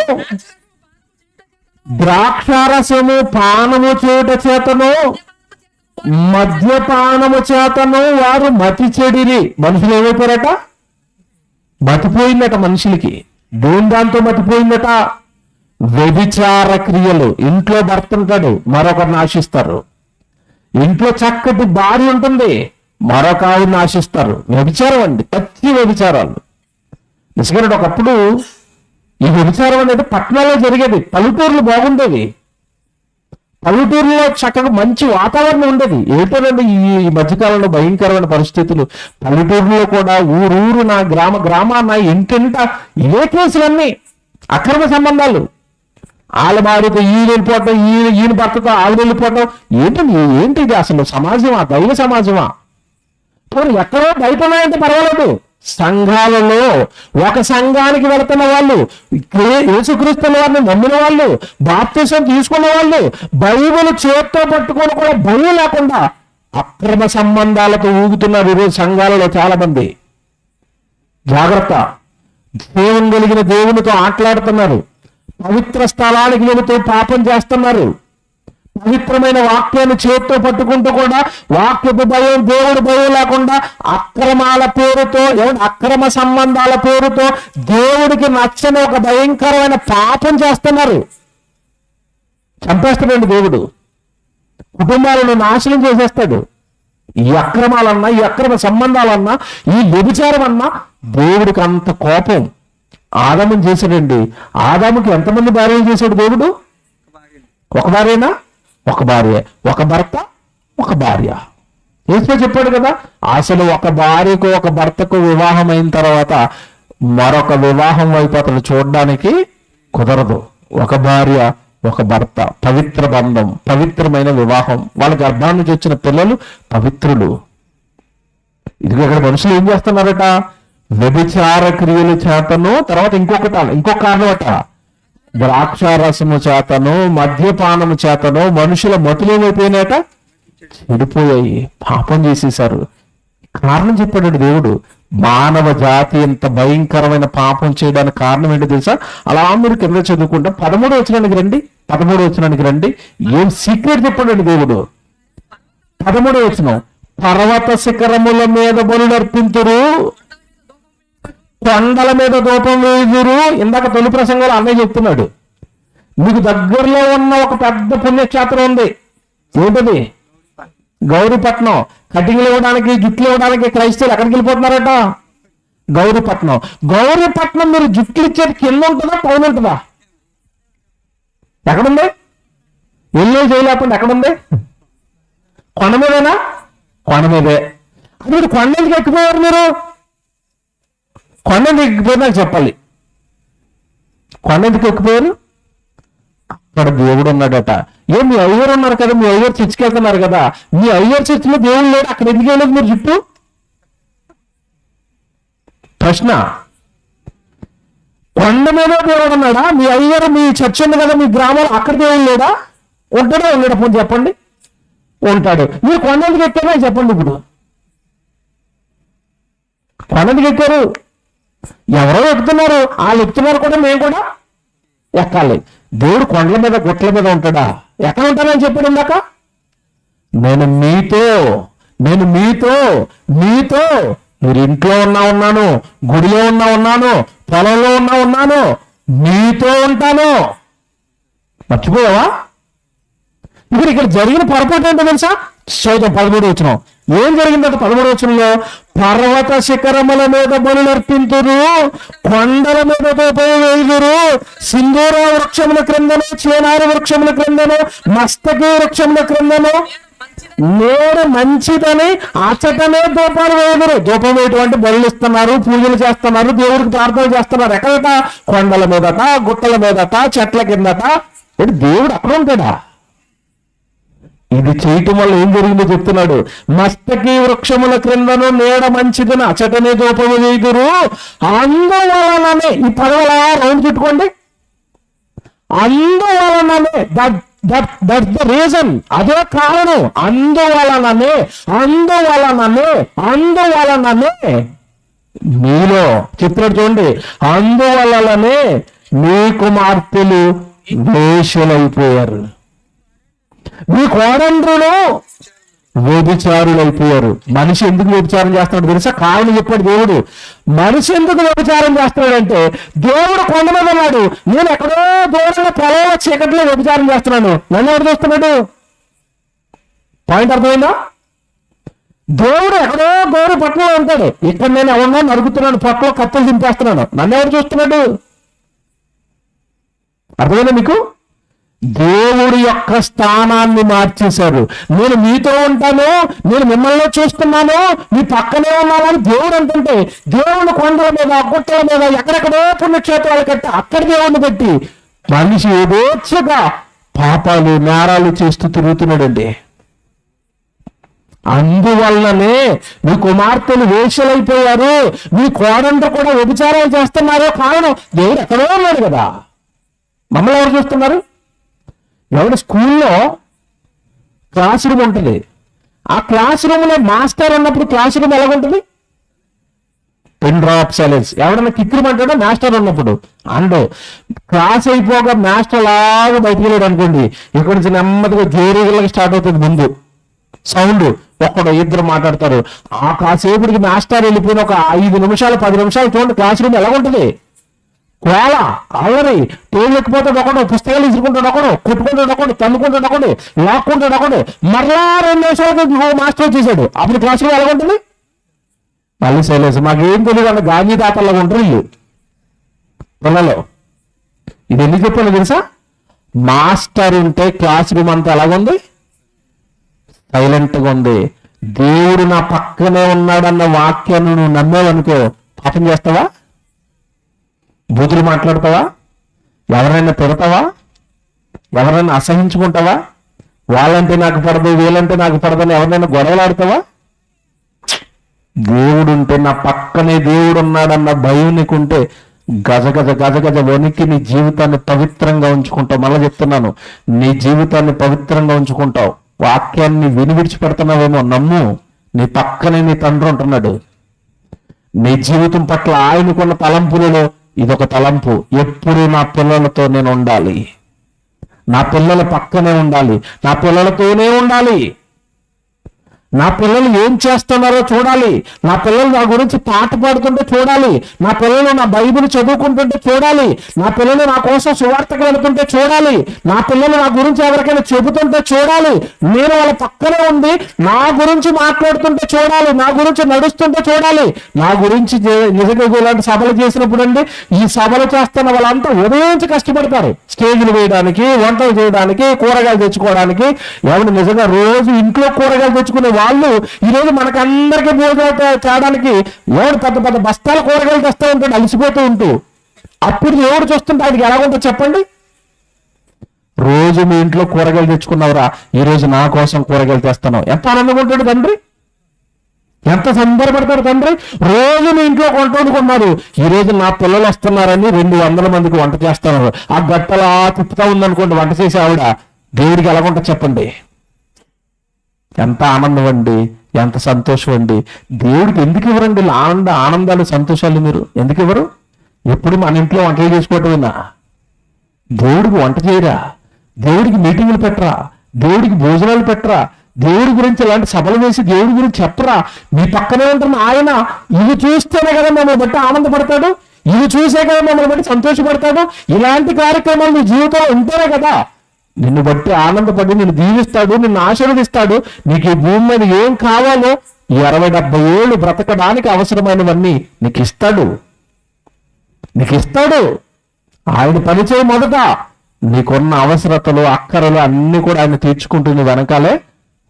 ద్రాక్షారసము పానము చేయుట చేతను, మద్యపానము చేతను వారు మతి చెడిరి. మనుషులు ఏమైపోయారట? మతిపోయిందట మనుషులకి. దేని దాంతో మతిపోయిందట? వ్యభిచార క్రియలు. ఇంట్లో భర్త ఉంటాడు, మరొకరిని ఆశిస్తారు. ఇంట్లో చక్కటి భార్య ఉంటుంది, మరొక ఆవిడని ఆశిస్తారు. వ్యభిచారం అండి, పచ్చి వ్యభిచారాలు. నిజంగా ఒకప్పుడు ఈ వ్యభిచారం అనేది పట్టణాల్లో జరిగేది, పల్లెటూర్లు బాగుండేవి. పల్లెటూరులో చక్కగా మంచి వాతావరణం ఉండేది. ఏంటోనండి ఈ మధ్యకాలంలో భయంకరమైన పరిస్థితులు. పల్లెటూరులో కూడా ఊరూరున, గ్రామాన, ఇంటింట ఇవే కేసులన్నీ. అక్రమ సంబంధాలు. వాళ్ళ భార్యతో ఈయన వెళ్ళిపోవటం, ఈయన భర్తతో ఆవిడ వెళ్ళిపోవటం. ఏంటి ఇది అసలు? సమాజమా? దైవ సమాజమా? ఎక్కడో బయట ఉన్నాయంటే పర్వాలేదు. సంఘాలలో ఒక సంఘానికి వెళుతున్న వాళ్ళు, యేసుక్రీస్తుల వారిని నమ్మిన వాళ్ళు, బాప్తిసం తీసుకున్న వాళ్ళు, బైబిల్ చేత్తో పట్టుకొని కూడా భయం లేకుండా అక్రమ సంబంధాలతో ఊగుతున్నారు ఈరోజు సంఘాలలో చాలా మంది. జాగ్రత్త. దేవుని కలిగిన దేవునితో ఆటలాడుతున్నారు, పవిత్ర స్థలానికి వెళుతూ పాపం చేస్తున్నారు. పవిత్రమైన వాక్యాన్ని చేతితో పట్టుకుంటూ కూడా వాక్యపు భయం, దేవుడి భయం లేకుండా అక్రమాల పేరుతో, అక్రమ సంబంధాల పేరుతో దేవుడికి నచ్చని ఒక భయంకరమైన పాపం చేస్తున్నారు. చంపేస్తాడండి దేవుడు. కుటుంబాలను నాశనం చేసేస్తాడు. ఈ అక్రమాలన్నా, ఈ అక్రమ సంబంధాలన్నా, ఈ వ్యభిచారం అన్నా దేవుడికి అంత కోపం. ఆదాముని చేశాడండి. ఆదాముకి ఎంతమంది భార్యలు చేశాడు దేవుడు? ఒక భార్యనా? ఒక భార్య. ఒక భర్త, ఒక భార్య. యేసు చెప్పాడు కదా, అసలు ఒక భార్యకు ఒక భర్తకు వివాహం అయిన తర్వాత మరొక వివాహం వైపు అతను చూడడానికి కుదరదు. ఒక భార్య, ఒక భర్త, పవిత్ర బంధం, పవిత్రమైన వివాహం. వాళ్ళ గర్భాన్ని నుంచి వచ్చిన పిల్లలు పవిత్రులు. ఇదిగో ఇక్కడ మనుషులు ఏం చేస్తున్నారట? వ్యభిచార క్రియల చేతను, తర్వాత ఇంకొక కారణం అట, ద్రాక్షారసము చేతను, మద్యపానము చేతను మనుషుల మతులు ఏమైపోయినాయట? చెడిపోయాయి, పాపం చేసేశారు. కారణం చెప్పాడు దేవుడు. మానవ జాతి ఇంత భయంకరమైన పాపం చేయడానికి కారణం ఏంటో తెలుసా? అలా మీరు కింద చదువుకుంటే 13వ వచనానికి రండి. ఏం సీక్రెట్ చెప్పాడు దేవుడు? 13వ వచనం, పర్వత శిఖరముల మీద బలులు అర్పింతురు, కొండల మీద ధూపం వేయుదురు. ఇందాక తొలి ప్రసంగంలో అన్నయ్య చెప్తున్నాడు, మీకు దగ్గరలో ఉన్న ఒక పెద్ద పుణ్యక్షేత్రం ఉంది. ఏంటది? గౌరీపట్నం. కటింగ్లు ఇవ్వడానికి, జుట్లు ఇవ్వడానికి క్రైస్తవులు ఎక్కడికి వెళ్ళిపోతున్నారట? గౌరీపట్నం. మీరు జుట్లు ఇచ్చేది కింద ఉంటుందా పైన ఉంటుందా? ఎక్కడుంది? ఎల్లో చేయలేకుండా ఎక్కడుంది? కొండ మీదేనా? కొండ మీదే. అది మీరు కొండ ఎందుకు ఎక్కిపోయారు? మీరు కొండ ఎందుకు ఎక్కిపోయారు నాకు చెప్పాలి. కొండ ఎందుకు ఎక్కిపోయారు? అక్కడ దేవుడు ఉన్నాడట. మీ అయ్యగారు ఉన్నారు కదా, మీ అయ్యగారు చర్చికి వెళ్తున్నారు కదా, మీ అయ్యగారు చర్చిలో దేవుడు లేడు, అక్కడ ఎందుకు వెళ్ళలేదు మీరు చుట్టూ? ప్రశ్న. కొండ మీద దేవుడు ఉన్నాడా? మీ అయ్యగారు మీ చర్చ్ ఉంది కదా, మీ గ్రామంలో, అక్కడ దేవుడు లేడా? ఉంటాడా? ఉన్నాడా? పోనీ చెప్పండి. ఉంటాడు. మీరు కొండ ఎందుకు ఎక్కారా చెప్పండి. ఇప్పుడు కొండ ఎందుకు ఎక్కారు? ఎవరో ఎక్కుతున్నారు, వాళ్ళు ఎక్కుతున్నారు కూడా, మేము కూడా ఎక్కాలి. దేవుడు కొండల మీద గుట్టల మీద ఉంటాడా? ఎక్కడ ఉంటానని చెప్పాడు ఇందాక? నేను మీతో మీరు ఇంట్లో ఉన్నాను, గుడిలో ఉన్నాను, పొలంలో ఉన్నాను, మీతో ఉంటాను. మర్చిపోయావా? ఇప్పుడు ఇక్కడ జరిగిన పొరపాటు ఏంటో తెలుసా? చదువుతాం 13వ వచనం. ఏం జరిగిందంటే 13వ వచనంలో, పర్వత శిఖరముల మీద బలులు అర్పింతురు, కొండల మీద ధూపం వేయుదురు, సింధూర వృక్షముల క్రిందను, చేనారు వృక్షముల క్రిందను, మస్తకి వృక్షముల క్రిందను నేను మంచిదని అచటనే ధూపాలు వేయుదురు. ధూపం వేయటువంటి బలులు ఇస్తున్నారు, పూజలు చేస్తున్నారు, దేవుడికి ప్రార్థనలు చేస్తున్నారు. ఎక్కడట? కొండల మీదట, గుట్టల మీదట, చెట్ల కిందట. దేవుడు అక్కడ ఉంటాడా? ఇది చేయటం వల్ల ఏం జరిగిందో చెప్తున్నాడు. మస్తకి వృక్షముల క్రిందను నీడ మంచిదని అచటనే ధూపము వేయుదురు, అందువలననే. ఈ పదవుల రౌండ్ చుట్టుకోండి. అందువలననే, దట్స్ ద రీజన్, అదే కారణం. అందువలననే మీలో చెప్తున్నాడు చూడండి. అందువలననే మీ కుమార్తెలు వేశ్యలైపోయారు, మీ కోడండ్రులు వ్యభిచారులైపోయారు. మనిషి ఎందుకు వ్యభిచారం చేస్తున్నాడు తెలుసా? కారణం చెప్పాడు దేవుడు. మనిషి ఎందుకు వ్యభిచారం చేస్తున్నాడంటే, దేవుడు కొండ మీద ఉన్నాడు, నేను ఎక్కడో దూరంగా పొలంలో చీకట్లో వ్యభిచారం చేస్తున్నాను. నన్ను ఎవరు చూస్తున్నాడు? పాయింట్ అర్థమైందా? దేవుడు ఎక్కడో గౌరీపట్నంలో ఉంటాడు, ఇక్కడ నేను ఎవరినో నరుగుతున్నాను, పట్ల కత్తలు దింపేస్తున్నాను. నన్ను ఎవరు చూస్తున్నాడు? అర్థమైందా మీకు? దేవుడి యొక్క స్థానాన్ని మార్చేశారు. నేను మీతో ఉంటాను, నేను మిమ్మల్ని చూస్తున్నాను, మీ పక్కనే ఉన్నానని దేవుడు అంటుంటే, దేవుడు కొండల మీద, గుట్టల మీద, ఎక్కడెక్కడో పుణ్యక్షేత్రాలు కట్టి అక్కడ దేవుడిని పెట్టి మనిషి ఏదోచ్చగా పాపాలు నేరాలు చేస్తూ తిరుగుతున్నాడండి. అందువల్లనే మీ కుమార్తెలు వేశ్యలైపోయారు, మీ కోడంతో కూడా వ్యభిచారాలు చేస్తున్నారు. కారణం దేవుడు ఎక్కడో ఉన్నాడు కదా. మమ్మల్ని ఎవరు చూస్తున్నారు? ఎవరు? స్కూల్లో క్లాస్ రూమ్ ఉంటుంది. ఆ క్లాస్ రూమ్లో మాస్టర్ ఉన్నప్పుడు క్లాస్ రూమ్ ఎలాగుంటుంది? Pin drop silence. ఎవడన్నా కిక్కిరమంటాడో మాస్టర్ ఉన్నప్పుడు. అండ్ క్లాస్ అయిపోగా మాస్టర్ లాగా బయటికి వెళ్ళాడు అనుకోండి, ఇక్కడ నుంచి నెమ్మదిగా జోరుగా స్టార్ట్ అవుతుంది. ముందు సౌండ్ ఒక్కడు ఇద్దరు మాట్లాడతారు. ఆ కాసేపటికి మాస్టర్ వెళ్ళిపోయిన ఒక 5 నిమిషాలు 10 నిమిషాలు చూడండి క్లాస్ రూమ్ ఎలాగుంటుంది? కోల అల్లరి, టేబుల్ ఎక్కిపోతాడు ఒకడు, పుస్తకాలు ఇసుకుంటాడు ఒకడు, కొట్టుకుంటాడు ఒకడు, తన్నుకుంటాడు ఒకడు, లాక్కుంటాడు ఒకడు. మరలా 2 నిమిషాలకు మాస్టర్ వచ్చేసాడు. అప్పుడు క్లాస్ రూమ్ ఎలాగుంటుంది? మళ్ళీ సైలెన్స్. మాకేం తెలియదు అన్న గాంధీ తాతల్లాగా ఉంటారు వీళ్ళు పిల్లలు. ఇది ఎందుకు చెప్పాను తెలుసా? మాస్టర్ ఉంటే క్లాస్ రూమ్ అంతా ఎలాగుంది? సైలెంట్గా ఉంది. దేవుడు నా పక్కనే ఉన్నాడన్న వాక్యాన్ని నువ్వు నమ్మేవనుకో, పాపం చేస్తావా? బూతులు మాట్లాడతావా? ఎవరైనా తిడతావా? ఎవరైనా అసహించుకుంటావా? వాళ్ళంటే నాకు పడదు, వీళ్ళంటే నాకు పడదని ఎవరైనా గొడవలాడతావా? దేవుడు ఉంటే, నా పక్కనే దేవుడు ఉన్నాడన్న భయం నీకుంటే గజ వణికి నీ జీవితాన్ని పవిత్రంగా ఉంచుకుంటావు. మళ్ళీ చెప్తున్నాను, నీ జీవితాన్ని పవిత్రంగా ఉంచుకుంటావు. వాక్యాన్ని విడిచిపెడుతున్నావేమో, నమ్ము, నీ పక్కనే నీ తండ్రి ఉంటున్నాడు. నీ జీవితం పట్ల ఆయనకున్న తలంపులలో ఇదొక తలంపు. ఎప్పుడు నా పిల్లలతో నేను ఉండాలి, నా పిల్లల పక్కనే ఉండాలి, నా పిల్లలతోనే ఉండాలి, నా పిల్లలు ఏం చేస్తున్నారో చూడాలి, నా పిల్లలు నా గురించి పాట పాడుతుంటే చూడాలి, నా పిల్లలు నా బైబిల్ చదువుకుంటుంటే చూడాలి, నా పిల్లలు నా కోసం సువార్తకు వెళుతుంటే చూడాలి, నా పిల్లలు నా గురించి ఎవరికైనా చెబుతుంటే చూడాలి, నేను వాళ్ళ పక్కనే ఉండి నా గురించి మాట్లాడుతుంటే చూడాలి, నా గురించి నడుస్తుంటే చూడాలి. నా గురించి నిజంగా ఇలాంటి సభలు చేసినప్పుడు అండి, ఈ సభలు చేస్తున్న వాళ్ళంతా ఉదయం నుంచి కష్టపడతారు. స్టేజ్లు వేయడానికి, వంటలు చేయడానికి, కూరగాయలు తెచ్చుకోవడానికి. ఎవరు నిజంగా రోజు ఇంట్లో కూరగాయలు తెచ్చుకునే వాళ్ళు ఈరోజు మనకందరికీ భోజనం చేయడానికి ఎవడు పెద్ద పెద్ద బస్తాలు కూరగాయలు తెస్తూ ఉంటాడు అలసిపోతూ ఉంటూ. అప్పుడు ఎవడు చూస్తుంటే ఆయనకి ఎలా ఉంటుంది చెప్పండి? రోజు మీ ఇంట్లో కూరగాయలు తెచ్చుకున్నావురా, ఈ రోజు నా కోసం కూరగాయలు తెస్తున్నావు. ఎంత ఆనందంగా ఉంటాడు తండ్రి, ఎంత సంబరపడతాడు తండ్రి. రోజు మీ ఇంట్లో వంట వండుకున్నారు, ఈ రోజు నా పిల్లలు వస్తున్నారని 200 మందికి వంట చేస్తున్నారు. ఆ గట్టలా తిప్పుతా ఉందనుకోండి వంట చేసే ఆవిడ, దేవుడికి ఎలాగుంటుంది చెప్పండి? ఎంత ఆనందం అండి, ఎంత సంతోషం అండి. దేవుడికి ఎందుకు ఇవ్వరండి ఆనందాలు సంతోషాలు? మీరు ఎందుకు ఇవ్వరు? ఎప్పుడు మన ఇంట్లో వంటలు చేసుకోవటమేనా? దేవుడికి వంట చేయరా, దేవుడికి మీటింగులు పెట్టరా, దేవుడికి భోజనాలు పెట్టరా, దేవుడి గురించి ఇలాంటి సభలు వేసి దేవుడి గురించి చెప్పరా. మీ పక్కనే ఉంటున్న ఆయన ఇవి చూస్తేనే కదా మమ్మల్ని బట్టి ఆనందపడతాడు, ఇవి చూసే కదా మమ్మల్ని బట్టి సంతోషపడతాడు. ఇలాంటి కార్యక్రమాలు నీ జీవితంలో ఉంటేనే కదా నిన్ను బట్టి ఆనందపడి నిన్ను దీవిస్తాడు, నిన్ను ఆశీర్వదిస్తాడు. నీకు ఈ భూమి మీద ఏం కావాలో ఈ 60-70 ఏళ్ళు బ్రతకడానికి అవసరమైనవన్నీ నీకు ఇస్తాడు. ఆయన పని చేయి. మొదట నీకున్న అవసరతలు, అక్కరలు అన్ని కూడా ఆయన తీర్చుకుంటూ నీ వెనకాలే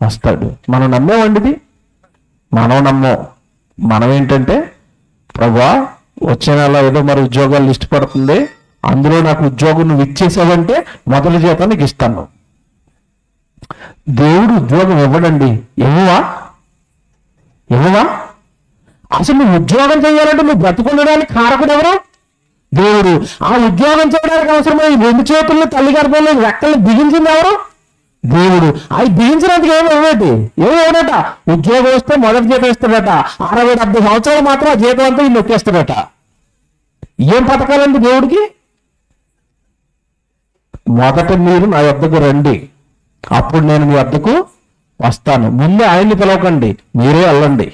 వస్తాడు. మనం నమ్మేవండి ఇది? మనం నమ్మం. మనం ఏంటంటే, ప్రభువా వచ్చే నెల ఏదో మరి ఉద్యోగాలు లిస్ట్ పడుతుంది, అందులో నాకు ఉద్యోగం నువ్వు ఇచ్చేసావంటే మొదటి జీతం నీకు ఇస్తాను. దేవుడు ఉద్యోగం ఇవ్వడండి. ఇవ్వవా? అసలు నువ్వు ఉద్యోగం చేయాలంటే నువ్వు బ్రతుకుండడానికి కారకుడు ఎవరు? దేవుడు. ఆ ఉద్యోగం చేయడానికి అవసరమైన 2 చేతుల్లో తల్లి గర్భంలో రెక్కలు బిగించింది ఎవరు? దేవుడు. అవి బిగించినందుకు ఏమేట? ఉద్యోగం వస్తే మొదటి జీతం ఇస్తాడట, 60-70 సంవత్సరాలు మాత్రం ఆ జీతం అంతా ఇల్లు నొక్కేస్తాడట. ఏం పథకాలండి దేవుడికి? మొదట మీరు నా వద్దకు రండి, అప్పుడు నేను మీ వద్దకు వస్తాను. ముందు ఆయన్ని పిలవకండి, మీరే వెళ్ళండి.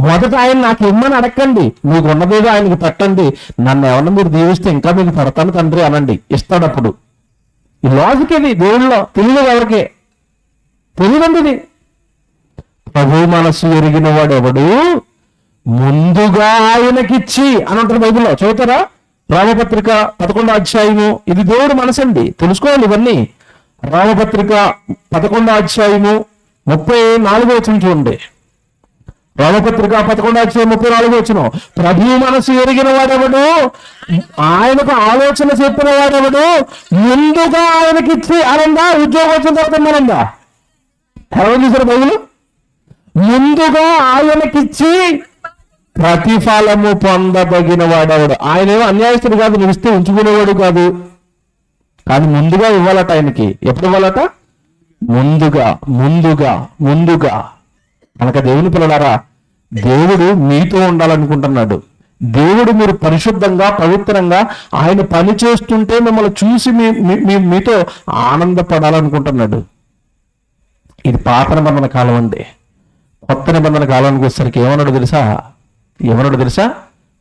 మొదట ఆయన నాకు ఇమ్మని అడగండి, మీకు ఉన్నదేదో ఆయనకి పెట్టండి. నన్ను ఏమన్నా మీరు దీవిస్తే ఇంకా మీకు పెడతాను తండ్రి అనండి, ఇస్తాడు. అప్పుడు ఈ లాజిక్ ఇది దేవుళ్ళలో తెలియదు, ఎవరికే తెలియదండి ఇది. ప్రభు మనసు ఎరిగిన వాడు ఎవడు ముందుగా ఆయనకిచ్చి అని ఉంటుంది బైబిల్లో. చదువుతారా? రామపత్రిక 11వ అధ్యాయము. ఇది దేవుడు మనసండి, తెలుసుకోవాలి ఇవన్నీ. రామపత్రిక 11వ అధ్యాయము 34వ వచనం చూడండి. రామపత్రిక 11వ అధ్యాయం 34వ వచనం. ప్రభు మనసు ఎరిగిన వాడెవడు, ఆయనకు ఆలోచన చెప్పిన వాడెవడు ముందుగా ఆయనకిచ్చి అనందా. ఉద్యోగం వచ్చిన తర్వాత మనందా ఎవరు చూసారు బైబిల్? ముందుగా ఆయనకిచ్చి ప్రతిఫలము పొందదగిన వాడెవడు. ఆయనేమో అన్యాయస్తుడు కాదు, నువ్వు ఇస్తే ఉంచుకునేవాడు కాదు, కానీ ముందుగా ఇవ్వాలట ఆయనకి. ఎప్పుడు ఇవ్వాలట? ముందుగా. కనుక దేవుని పిల్లలారా, దేవుడు మీతో ఉండాలనుకుంటున్నాడు. దేవుడు మీరు పరిశుద్ధంగా, పవిత్రంగా ఆయన పని చేస్తుంటే మిమ్మల్ని చూసి మీతో ఆనందపడాలనుకుంటున్నాడు. ఇది పాత నిబంధన కాలం అండి. కొత్త నిబంధన కాలానికి వచ్చేసరికి ఏమన్నాడు తెలుసా?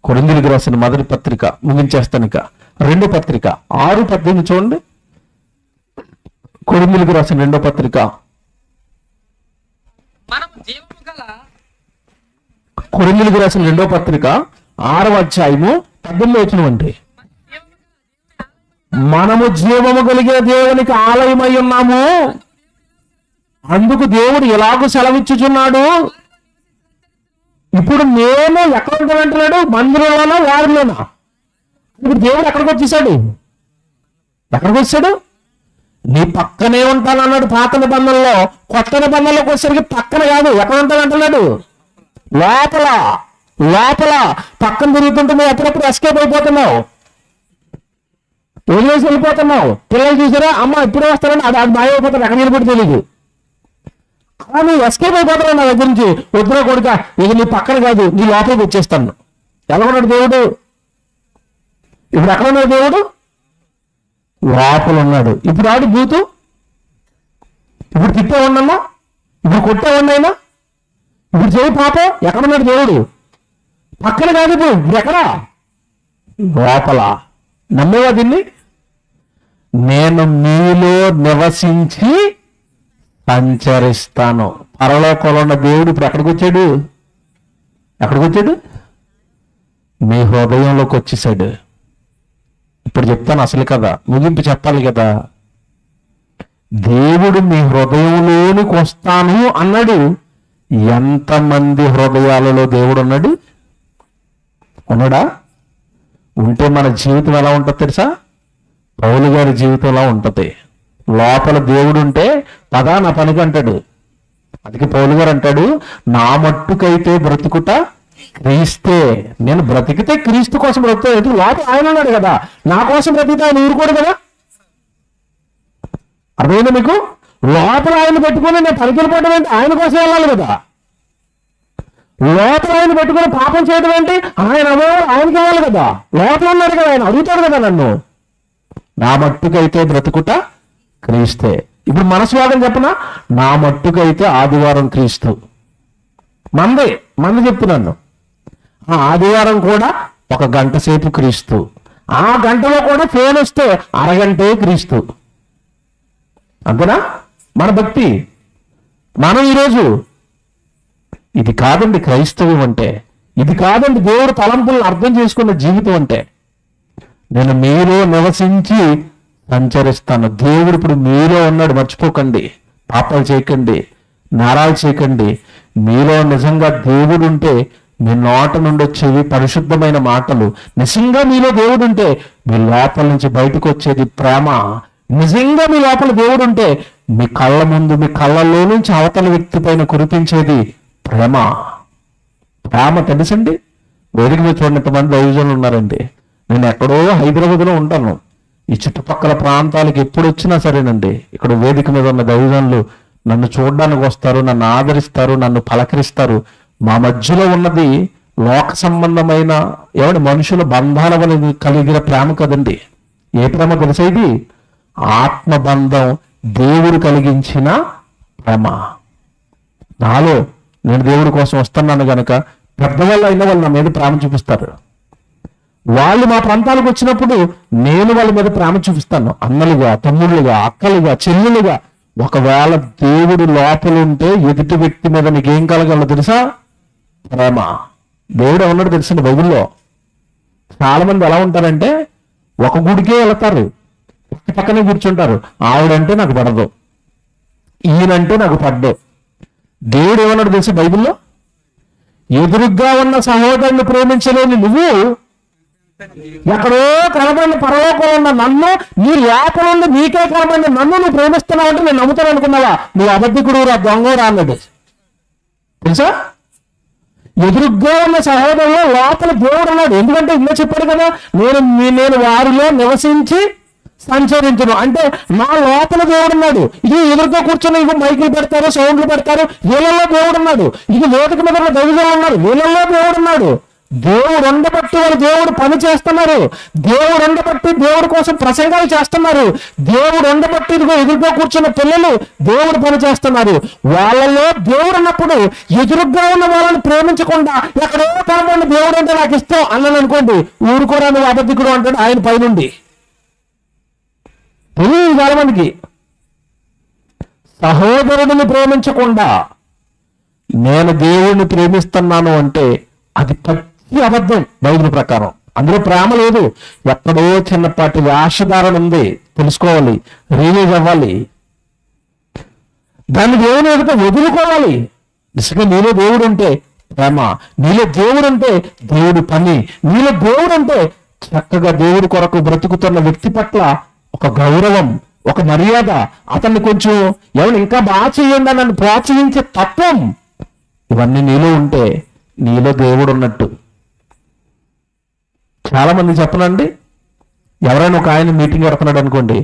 కొరింథీయులకు రాసిన మొదటి పత్రిక, ముగించేస్తాను ఇక. 2వ పత్రిక 6:18 చూడండి. కొరింథీయులకు రాసిన 2వ పత్రిక, కొరింథీయులకు రాసిన 2వ పత్రిక 6వ అధ్యాయము 18 వచనం అంటే, మనము జీవము కలిగిన దేవునికి ఆలయమై ఉన్నాము, అందుకు దేవుడు ఎలాగూ సెలవిచ్చుచున్నాడు. ఇప్పుడు నేను ఎక్కడ ఉంటానంటున్నాడు? మందిరంలోనా, వారిలోనా? ఇప్పుడు దేవుడు ఎక్కడికి వచ్చేసాడు? నీ పక్కనే ఉంటానన్నాడు పాత నిబంధనలో. కొత్త నిబంధనలోకి వచ్చేసరికి పక్కన కాదు, ఎక్కడ ఉంటానంటున్నాడు? లోపల పక్కన తిరుగుతుంటే నువ్వు ఎప్పుడప్పుడు ఎస్కేప్ అయిపోతున్నావు, వదిలేసి వెళ్ళిపోతున్నావు. పిల్లలు చూసారా, అమ్మ ఇప్పుడే వస్తారని అది మాయమైపోతాడు, ఎక్కడ నిలబడి తెలియదు. కానీ ఎస్కేప్ అయిపోతాడు నా దగ్గర నుంచి. వద్దురా కొడుక, ఇక నీ పక్కన కాదు, నీ లోపలికి వచ్చేస్తాను. ఎలా ఉన్నాడు దేవుడు? ఇప్పుడు ఎక్కడ ఉన్నాడు దేవుడు? లోపల ఉన్నాడు. ఇప్పుడు ఆడు బూతు, ఇప్పుడు తిట్టే ఉండన్నా, ఇప్పుడు కొట్టే ఉండైనా, ఇప్పుడు చేయి పాపం. ఎక్కడున్నాడు దేవుడు? పక్కన కాదు, ఇప్పుడు ఎక్కడా? లోపల. నమ్మేవా దీన్ని? నేను మీలో నివసించి సంచరిస్తాను. పరలోకంలో ఉన్న దేవుడు ఇప్పుడు ఎక్కడికి వచ్చాడు? ఎక్కడికి వచ్చాడు? మీ హృదయంలోకి వచ్చేసాడు. ఇప్పుడు చెప్తాను అసలు కదా, ముగింపు చెప్పాలి కదా. దేవుడు మీ హృదయంలోనికి వస్తాను అన్నాడు. ఎంతమంది హృదయాలలో దేవుడు ఉన్నాడు? ఉన్నాడా? ఉంటే మన జీవితం ఎలా ఉంటుంది తెలుసా? పౌలు గారి జీవితం ఎలా ఉంటుంది. లోపల దేవుడు ఉంటే పదా నా పనికి అంటాడు. అందుకే పౌలు గారు అంటాడు, నా మట్టుకైతే బ్రతుకుట క్రీస్తే. నేను బ్రతికితే క్రీస్తు కోసం బ్రతుకుతా. లోపల ఆయన ఉన్నాడు కదా, నా కోసం బ్రతికితే ఆయన ఊరుకోడు కదా. అర్థమైందా మీకు? లోపల ఆయన పెట్టుకుని నేను పనికి వెళ్ళిపోవడం ఏంటి? ఆయన కోసం వెళ్ళాలి కదా. లోపల ఆయన పెట్టుకుని పాపం చేయడం ఏంటి? ఆయన ఆయనకి వెళ్ళాలి కదా. లోపల ఉన్నాడు కదా, ఆయన అడుగుతాడు కదా నన్ను. నా మట్టుకైతే బ్రతుకుట క్రీస్తే. ఇప్పుడు మనస్వాగం చెప్పనా? నా మట్టుకైతే ఆదివారం క్రీస్తు. మంది చెప్తున్నాను. ఆ ఆదివారం కూడా 1 గంట సేపు క్రీస్తు. ఆ గంటలో కూడా ఫోన్ వస్తే అరగంటే క్రీస్తు. అంతేనా మన భక్తి? మనం ఈరోజు ఇది కాదండి క్రైస్తవం అంటే. ఇది కాదండి దేవుడు తలంపులను అర్థం చేసుకున్న జీవితం అంటే. నేను మీలో నివసించి సంచరిస్తాను. దేవుడు ఇప్పుడు మీలో ఉన్నాడు, మర్చిపోకండి. పాపాలు చేయకండి, నేరాలు చేయకండి. మీలో నిజంగా దేవుడు ఉంటే మీ నోట నుండి వచ్చేవి పరిశుద్ధమైన మాటలు. నిజంగా మీలో దేవుడు ఉంటే మీ లోపల నుంచి బయటకు వచ్చేది ప్రేమ. నిజంగా మీ లోపల దేవుడు ఉంటే మీ కళ్ళ ముందు, మీ కళ్ళలో నుంచి అవతల వ్యక్తి పైన కురిపించేది ప్రేమ. ప్రేమ తెలుసండి. వేదిక మీద చూడండి ఎంతమంది దైవజనులు ఉన్నారండి. నేను ఎక్కడో హైదరాబాద్లో ఉంటాను. ఈ చుట్టుపక్కల ప్రాంతాలకు ఎప్పుడు వచ్చినా సరేనండి, ఇక్కడ వేదిక మీద ఉన్న దైవజనులు నన్ను చూడడానికి వస్తారు, నన్ను ఆదరిస్తారు, నన్ను పలకరిస్తారు. మా మధ్యలో ఉన్నది లోక సంబంధమైన మనుషుల బంధాల వల్ల కలిగిన ప్రేమ కదండి. ఏ ప్రేమ తెలుసా? ఇది ఆత్మబంధం, దేవుడు కలిగించిన ప్రేమ. నాలో నేను దేవుడి కోసం వస్తున్నాను కనుక పెద్దవాళ్ళు అయిన వాళ్ళు నా మీద ప్రేమ చూపిస్తారు. వాళ్ళు మా ప్రాంతాలకు వచ్చినప్పుడు నేను వాళ్ళ మీద ప్రేమ చూపిస్తాను. అన్నలుగా, తమ్ముళ్ళుగా, అక్కలుగా, చెల్లులుగా. ఒకవేళ దేవుడు లోపల ఉంటే ఎదుటి వ్యక్తి మీద నీకేం కలగలదో తెలుసా? ప్రేమ. దేవుడు ఏమన్నాడు తెలుసండి బైబిల్లో? చాలా మంది ఎలా ఉంటారంటే ఒక గుడికే వెళతారు, పక్కనే కూర్చుంటారు. ఆవిడంటే నాకు పడదు, ఈయనంటే నాకు పడ్డు. దేవుడు ఏమన్నాడు తెలుసా బైబిల్లో? ఎదురుగ్గా ఉన్న సహోదరుని ప్రేమించలేని నువ్వు ఎక్కడో కనబడిన పరలోకంలో ఉన్న నన్ను, నీ లోపల నుండి నీకే కనబడిన నన్ను నువ్వు ప్రేమిస్తున్నావు అంటే నేను నమ్ముతాను అనుకున్నావా? నువ్వు అబద్ధికుడు రా, దొంగరా అన్నది తెలుసా? ఎదురుగ్గా ఉన్న సహోదరులో లోపల దేవుడు ఉన్నాడు. ఎందుకంటే ఇన్నో చెప్పాడు కదా, నేను వారిలో నివసించి సంచరించను అంటే నా లోపల దేవుడు ఉన్నాడు. ఇది ఎదురుగా కూర్చొని ఇక మైకులు పెడతారు, సౌండ్లు పెడతారు, వీళ్ళల్లో దేవుడు ఉన్నాడు. ఇది వేదిక మీద దైవజనులు ఉన్నారు, వీళ్ళల్లో దేవుడు ఉన్నాడు. దేవుడు ఉండబట్టి వాళ్ళు దేవుడు పని చేస్తున్నారు. దేవుడు ఉండబట్టి దేవుడి కోసం ప్రసంగాలు చేస్తున్నారు. దేవుడు ఉండబట్టి ఇదిగో ఎదురుగా కూర్చున్న పిల్లలు దేవుడు పని చేస్తున్నారు. వాళ్ళలో దేవుడు ఉన్నప్పుడు ఎదురుగా ఉన్న వాళ్ళని ప్రేమించకుండా ఎక్కడో కనబడిన దేవుడు అంటే నాకు ఇష్టం అన్నాను అనుకోండి, ఊరుకోరా నువ్వు అబద్ధికుడు అంటాడు ఆయన పైనుండి. తెలియదు చాలా మందికి. సహోదరుడిని ప్రేమించకుండా నేను దేవుడిని ప్రేమిస్తున్నాను అంటే అది పచ్చి అబద్ధం బైబిల్ ప్రకారం. అందులో ప్రేమ లేదు, ఎక్కడో చిన్నపాటి వేషధారణ ఉంది. తెలుసుకోవాలి, రిలీజ్ అవ్వాలి, దాన్ని దేవుని ఎదుట వదులుకోవాలి. నిజంగా నీలో దేవుడు ఉంటే ప్రేమ, నీలో దేవుడు ఉంటే దేవుడి పని, నీలో దేవుడు ఉంటే చక్కగా దేవుడి కొరకు బ్రతుకుతున్న వ్యక్తి పట్ల ఒక గౌరవం, ఒక మర్యాద, అతన్ని కొంచెం ఇంకా బాగా చేయండి అని నన్ను ప్రోత్సహించే తత్వం, ఇవన్నీ నీలో ఉంటే నీలో దేవుడు ఉన్నట్టు. చాలా మంది చెప్పనండి, ఎవరైనా ఒక ఆయన మీటింగ్ పెడుతున్నాడు అనుకోండి,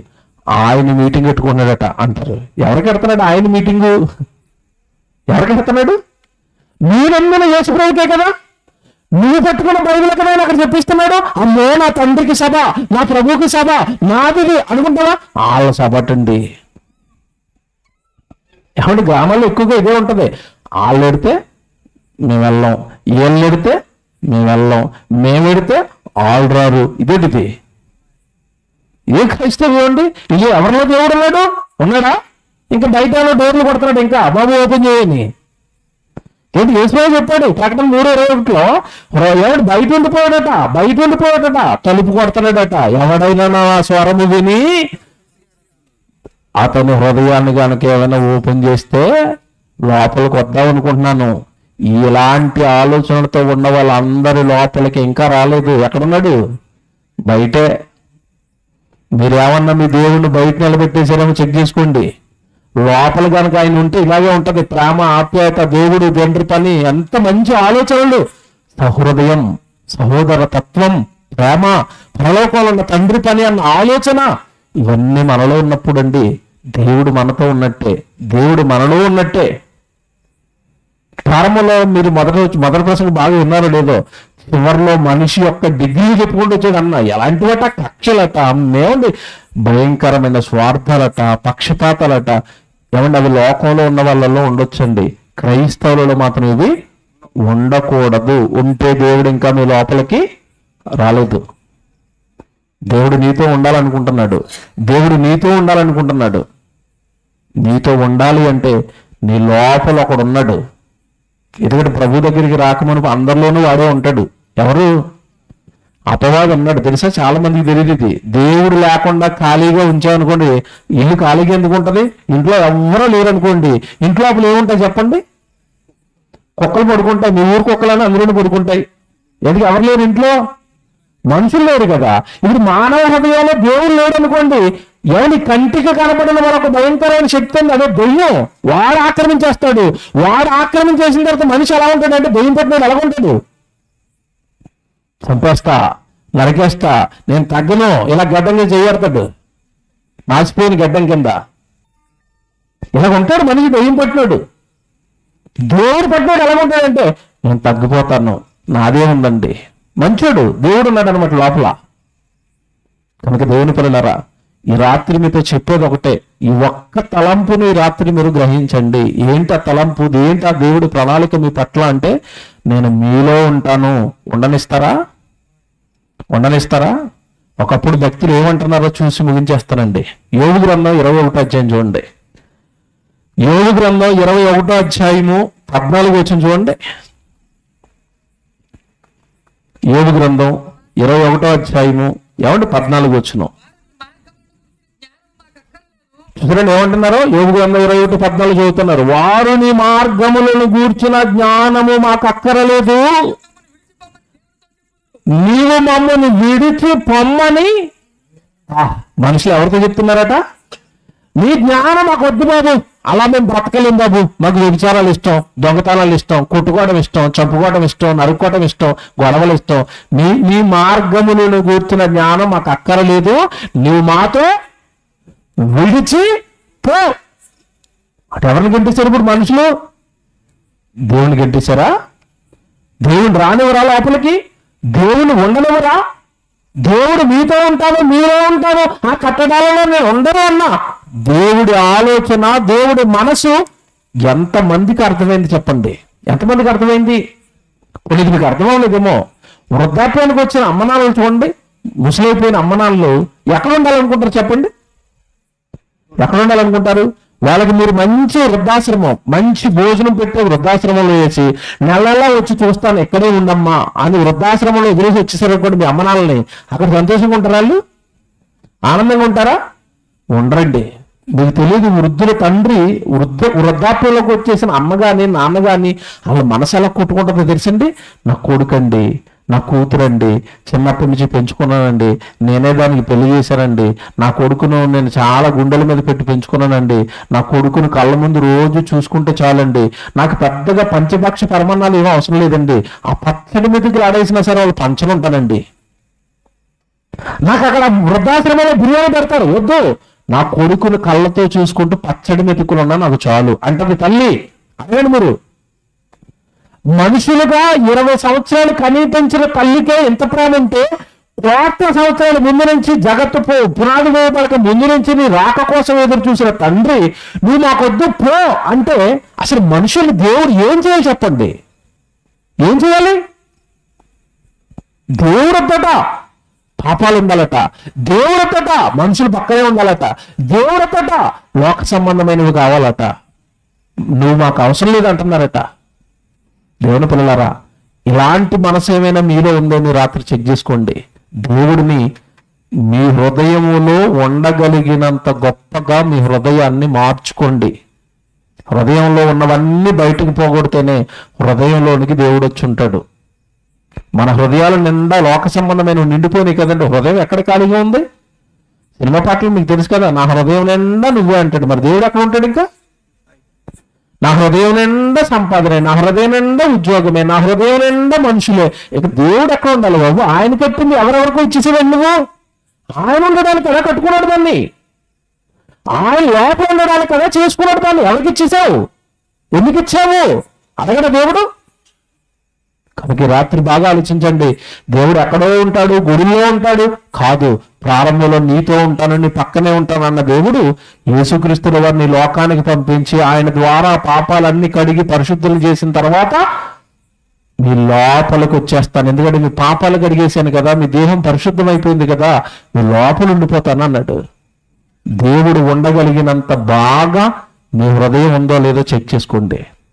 ఆయన మీటింగ్ పెట్టుకున్నాడట అంటారు. ఎవరికి పెడుతున్నాడు ఆయన మీటింగు? ఎవరికి ఇస్తున్నాడు? నీ నమ్మిన యేసు ప్రభుకే కదా, నువ్వు పట్టుకున్న బైబిల్ కదా అక్కడ చెప్పిస్తున్నాడు. అమ్మో నా తండ్రికి సభ, నా ప్రభువుకి సభ, నాది అనుకుంటావా? వాళ్ళ సభ అటండి. ఏమంటే గ్రామాల్లో ఎక్కువగా ఇదే ఉంటుంది. వాళ్ళు ఎడితే మేము వెళ్ళాం, వీళ్ళు ఎడితే మేము వెళ్ళాం, మేము ఎడితే వాళ్ళు రారు. ఇదేంటిది? ఏ క్రైస్తవ్యం అండి ఇది? ఎవరిలో దేవుడు ఉన్నాడా? ఇంకా బయట డోర్లు కొడుతున్నాడు, ఇంకా బాబు ఓపెన్ చేయని. ఏంటి యేసుప్రభు చెప్పాడు ప్రకటన 3:21లో, ఎవడు బయట ఉండిపోయాడట, తలుపు కొడతాడట. ఎవడైనా నా స్వరము విని అతని హృదయాన్ని కనుక ఏమైనా ఓపెన్ చేస్తే లోపలికి వద్దాం అనుకుంటున్నాను. ఇలాంటి ఆలోచనలతో ఉన్న వాళ్ళందరి లోపలికి ఇంకా రాలేదు. ఎక్కడున్నాడు? బయటే. మీరేమన్నా మీ దేవుణ్ణి బయట నిలబెట్టేసారేమో చెక్ చేసుకోండి. లోపల కనుక ఆయన ఉంటే ఇలాగే ఉంటది. ప్రేమ, ఆప్యాయత, దేవుడు తండ్రి పని, ఎంత మంచి ఆలోచనలు, సహృదయం, సహోదర తత్వం, ప్రేమ, పరలోకంలో ఉన్న తండ్రి పని అన్న ఆలోచన, ఇవన్నీ మనలో ఉన్నప్పుడు అండి దేవుడు మనతో ఉన్నట్టే, దేవుడు మనలో ఉన్నట్టే. ప్రారంభంలో మీరు మొదటి ప్రసంగం బాగా విన్నారో లేదో, చివరిలో మనిషి యొక్క డిగ్రీ చెప్పుకుంటూ వచ్చాడు అన్న. ఎలాంటివట? కక్షలట, ఏమండి భయంకరమైన స్వార్థాలట, పక్షపాతాలట. ఏమండి అవి లోకంలో ఉన్న వాళ్ళలో ఉండొచ్చండి, క్రైస్తవులలో మాత్రం ఇవి ఉండకూడదు. ఉంటే దేవుడు ఇంకా మీ లోపలికి రాలేదు. దేవుడు నీతో ఉండాలనుకుంటున్నాడు. నీతో ఉండాలి అంటే నీ లోపల ఒకడు ఉన్నాడు. ఎందుకంటే ప్రభు దగ్గరికి రాకమునుపు అందరిలోనూ వాడే ఉంటాడు. ఎవరు? అపవాది ఉన్నాడు. తెలుసా? చాలా మందికి తెలియదు ఇది. దేవుడు లేకుండా ఖాళీగా ఉంచామనుకోండి, ఇల్లు ఖాళీగా ఎందుకు ఉంటుంది? ఇంట్లో ఎవరూ లేరనుకోండి, ఇంట్లో అప్పుడు ఏముంటాయి చెప్పండి? కుక్కలు పడుకుంటాయి. మీ ఊరు కుక్కలని అందులోనే పడుకుంటాయి. ఎందుకు? ఎవరు లేరు ఇంట్లో, మనుషులు లేరు కదా. ఇప్పుడు మానవ హృదయంలో దేవుడు లేడు అనుకోండి, ఎవరి కంటికి కనపడిన మరొక భయంకరమైన శక్తి ఉంది, అదే దెయ్యం. వాడు ఆక్రమించేస్తాడు. వాడు ఆక్రమించేసిన తర్వాత మనిషి ఎలా ఉంటాడు అంటే, దెయ్యం పట్టినాడు ఎలా ఉంటాడు? చంపేస్తా, నరికేస్తా, నేను తగ్గను, ఇలా గడ్డంగా చేయడతాడు, మాసిపోయిన గడ్డం కింద ఇలా ఉంటాడు మనిషి. దెయ్యం పట్టినాడు. దేవుడు పట్టినాడు ఎలా ఉంటాడంటే, నేను తగ్గిపోతాను, నాదే ఉందండి, మంచోడు, దేవుడు ఉన్నాడు అనమాట లోపల. కనుక దేవుని పిల్లలారా, ఈ రాత్రి మీతో చెప్పేది ఒకటే, ఈ ఒక్క తలంపును ఈ రాత్రి మీరు గ్రహించండి. ఏంటి ఆ తలంపు? ఏంటి ఆ దేవుడి ప్రణాళిక మీ పట్ల అంటే, నేను మీలో ఉంటాను. ఉండనిస్తారా? ఒకప్పుడు భక్తులు ఏమంటున్నారో చూసి ముగించేస్తానండి. యోబు గ్రంథం 21వ అధ్యాయం చూడండి. యోబు గ్రంథం 21వ అధ్యాయము 14 వచనం చూడండి. యోబు గ్రంథం 21వ అధ్యాయము 14 వచనం చూడండి. ఏమంటున్నారో? యోబు గ్రంథం 21:14 చదువుతున్నారు. వారు నీ మార్గములను గూర్చిన జ్ఞానము మాకు అక్కరలేదు, నీవు మమ్మల్ని విడిచి పొమ్మని. మనుషులు ఎవరితో చెప్తున్నారట? నీ జ్ఞానం మాకు వద్దు బాబు, అలా మేము బ్రతకలేం బాబు, మాకు వ్యభిచారాలు ఇష్టం, దొంగతనాలు ఇష్టం, కొట్టుకోవడం ఇష్టం, చంపుకోవడం ఇష్టం, నరుక్కోవడం ఇష్టం, గొడవలు ఇష్టం. నీ మార్గములను గూర్చిన జ్ఞానం మాకు అక్కరలేదు, నీవు మాతో విడిచి పో. అటు ఎవరిని గెంటేశారు ఇప్పుడు మనుషులు? దేవుని గెంటేశారా? దేవుని రానివరా లోపలికి? దేవుని ఉండనివరా? దేవుడు మీతో ఉంటాను, మీలో ఉంటాను, ఆ కట్టడాలలో నేను ఉండను అన్నా. దేవుడి ఆలోచన, దేవుడి మనసు ఎంతమందికి అర్థమైంది చెప్పండి? ఎంతమందికి అర్థమైంది? కొన్నిది మీకు అర్థం అవ్వలేదేమో. వృద్ధాప్యానికి వచ్చిన అమ్మనాన్నలు చూడండి, ముసలైపోయిన అమ్మనాన్నలు ఎక్కడ ఉండాలనుకుంటారు చెప్పండి? ఎక్కడ ఉండాలనుకుంటారు? వాళ్ళకి మీరు మంచి వృద్ధాశ్రమం, మంచి భోజనం పెట్టే వృద్ధాశ్రమంలో వేసి నెలలా వచ్చి చూస్తాను ఎక్కడే ఉండమ్మా అని వృద్ధాశ్రమంలో ఎదురేసి వచ్చేసారు అనుకోండి మీ అమ్మనాన్నల్ని, అక్కడ సంతోషంగా ఉంటారా? వాళ్ళు ఆనందంగా ఉంటారా? ఉండరండి. మీకు తెలియదు, వృద్ధుల తండ్రి వృద్ధాప్యంలోకి వచ్చేసిన అమ్మ కానీ నాన్న కానీ వాళ్ళ మనసు ఎలా కొట్టుకుంటుందో తెలుసండి. నా కొడుకండి, నా కూతురండి, చిన్నప్పటి నుంచి పెంచుకున్నానండి, నేనే దానికి పెళ్లి చేశానండి, నా కొడుకును నేను చాలా గుండెల మీద పెట్టి పెంచుకున్నానండి, నా కొడుకును కళ్ళ ముందు రోజు చూసుకుంటే చాలండి, నాకు పెద్దగా పంచభక్ష పరమాన్నాలు ఏమీ అవసరం లేదండి, ఆ పచ్చడి మీదకి ఆడేసినా సరే వాళ్ళు పంచలు ఉంటానండి, నాకు అక్కడ వృద్ధాశ్రమంలో బిర్యానీ పెడతారు, వద్దు, నా కొడుకును కళ్ళతో చూసుకుంటూ పచ్చడి మెతుకులు ఉన్నా నాకు చాలు అంటది తల్లి. అడగండి మీరు. మనుషులుగా 20 సంవత్సరాలు కనీ పెంచిన తల్లికే ఎంత ప్రేమ ఉంటే, కోట్ల సంవత్సరాల ముందు నుంచి జగత్తు పునాది వేయబడక ముందు నుంచి నీ రాక కోసం ఎదురు చూసిన తండ్రి నువ్వు మాకొద్దు పో అంటే అసలు మనుషులు దేవుడు ఏం చేయాలి చెప్పండి? ఏం చేయాలి? దేవుడొద్దట పాపాలు ఉండాలట, దేవుడొద్దట మనుషులు పక్కనే ఉండాలట, దేవుడొద్దట లోక సంబంధమైనవి కావాలట. నువ్వు మాకు అవసరం లేదు అంటున్నారట. దేవుని పిల్లలారా, ఇలాంటి మనసు ఏమైనా మీలో ఉందని రాత్రి చెక్ చేసుకోండి. దేవుడిని మీ హృదయములో ఉండగలిగినంత గొప్పగా మీ హృదయాన్ని మార్చుకోండి. హృదయంలో ఉన్నవన్నీ బయటకు పోగొడితేనే హృదయంలోనికి దేవుడు వచ్చి ఉంటాడు. మన హృదయాల నిండా లోక సంబంధమైన నిండిపోయినాయి కదండి. హృదయం ఎక్కడ ఖాళీగా ఉంది? సినిమా పాటలు మీకు తెలుసు కదా, నా హృదయం నిండా నువ్వే అంటాడు. మరి దేవుడు ఎక్కడ ఉంటాడు? ఇంకా నా హృదయం నిండా సంపాదనే, నా హృదయం నిండా ఉద్యోగమే, నా హృదయం నిండా మనుషులే. ఇక దేవుడు ఎక్కడ ఉండాలి బాబు? ఆయన కట్టింది ఎవరెవరికో ఇచ్చేసేవాడు నువ్వు. ఆయన ఉండడానికి కదా కట్టుకున్నాడు దాన్ని, ఆయన లోపల ఉండడానికి కదా చేసుకున్నాడు దాన్ని. ఎవరికి ఇచ్చేసావు? ఎందుకు ఇచ్చావు? అడగడ దేవుడు. కనుక రాత్రి బాగా ఆలోచించండి. దేవుడు ఎక్కడో ఉంటాడు, గుడిలో ఉంటాడు కాదు. ప్రారంభంలో నీతో ఉంటాను, నీ పక్కనే ఉంటాను అన్న దేవుడు యేసుక్రీస్తుల వారిని లోకానికి పంపించి ఆయన ద్వారా పాపాలన్నీ కడిగి పరిశుద్ధులు చేసిన తర్వాత మీ లోపలికి వచ్చేస్తాను. ఎందుకంటే మీ పాపాలు కడిగేశాను కదా, మీ దేహం పరిశుద్ధమైపోయింది కదా, మీ లోపల ఉండిపోతాను అన్నాడు. దేవుడు ఉండగలిగినంత బాగా మీ హృదయం ఉందో లేదో చెక్ చేసుకోండి.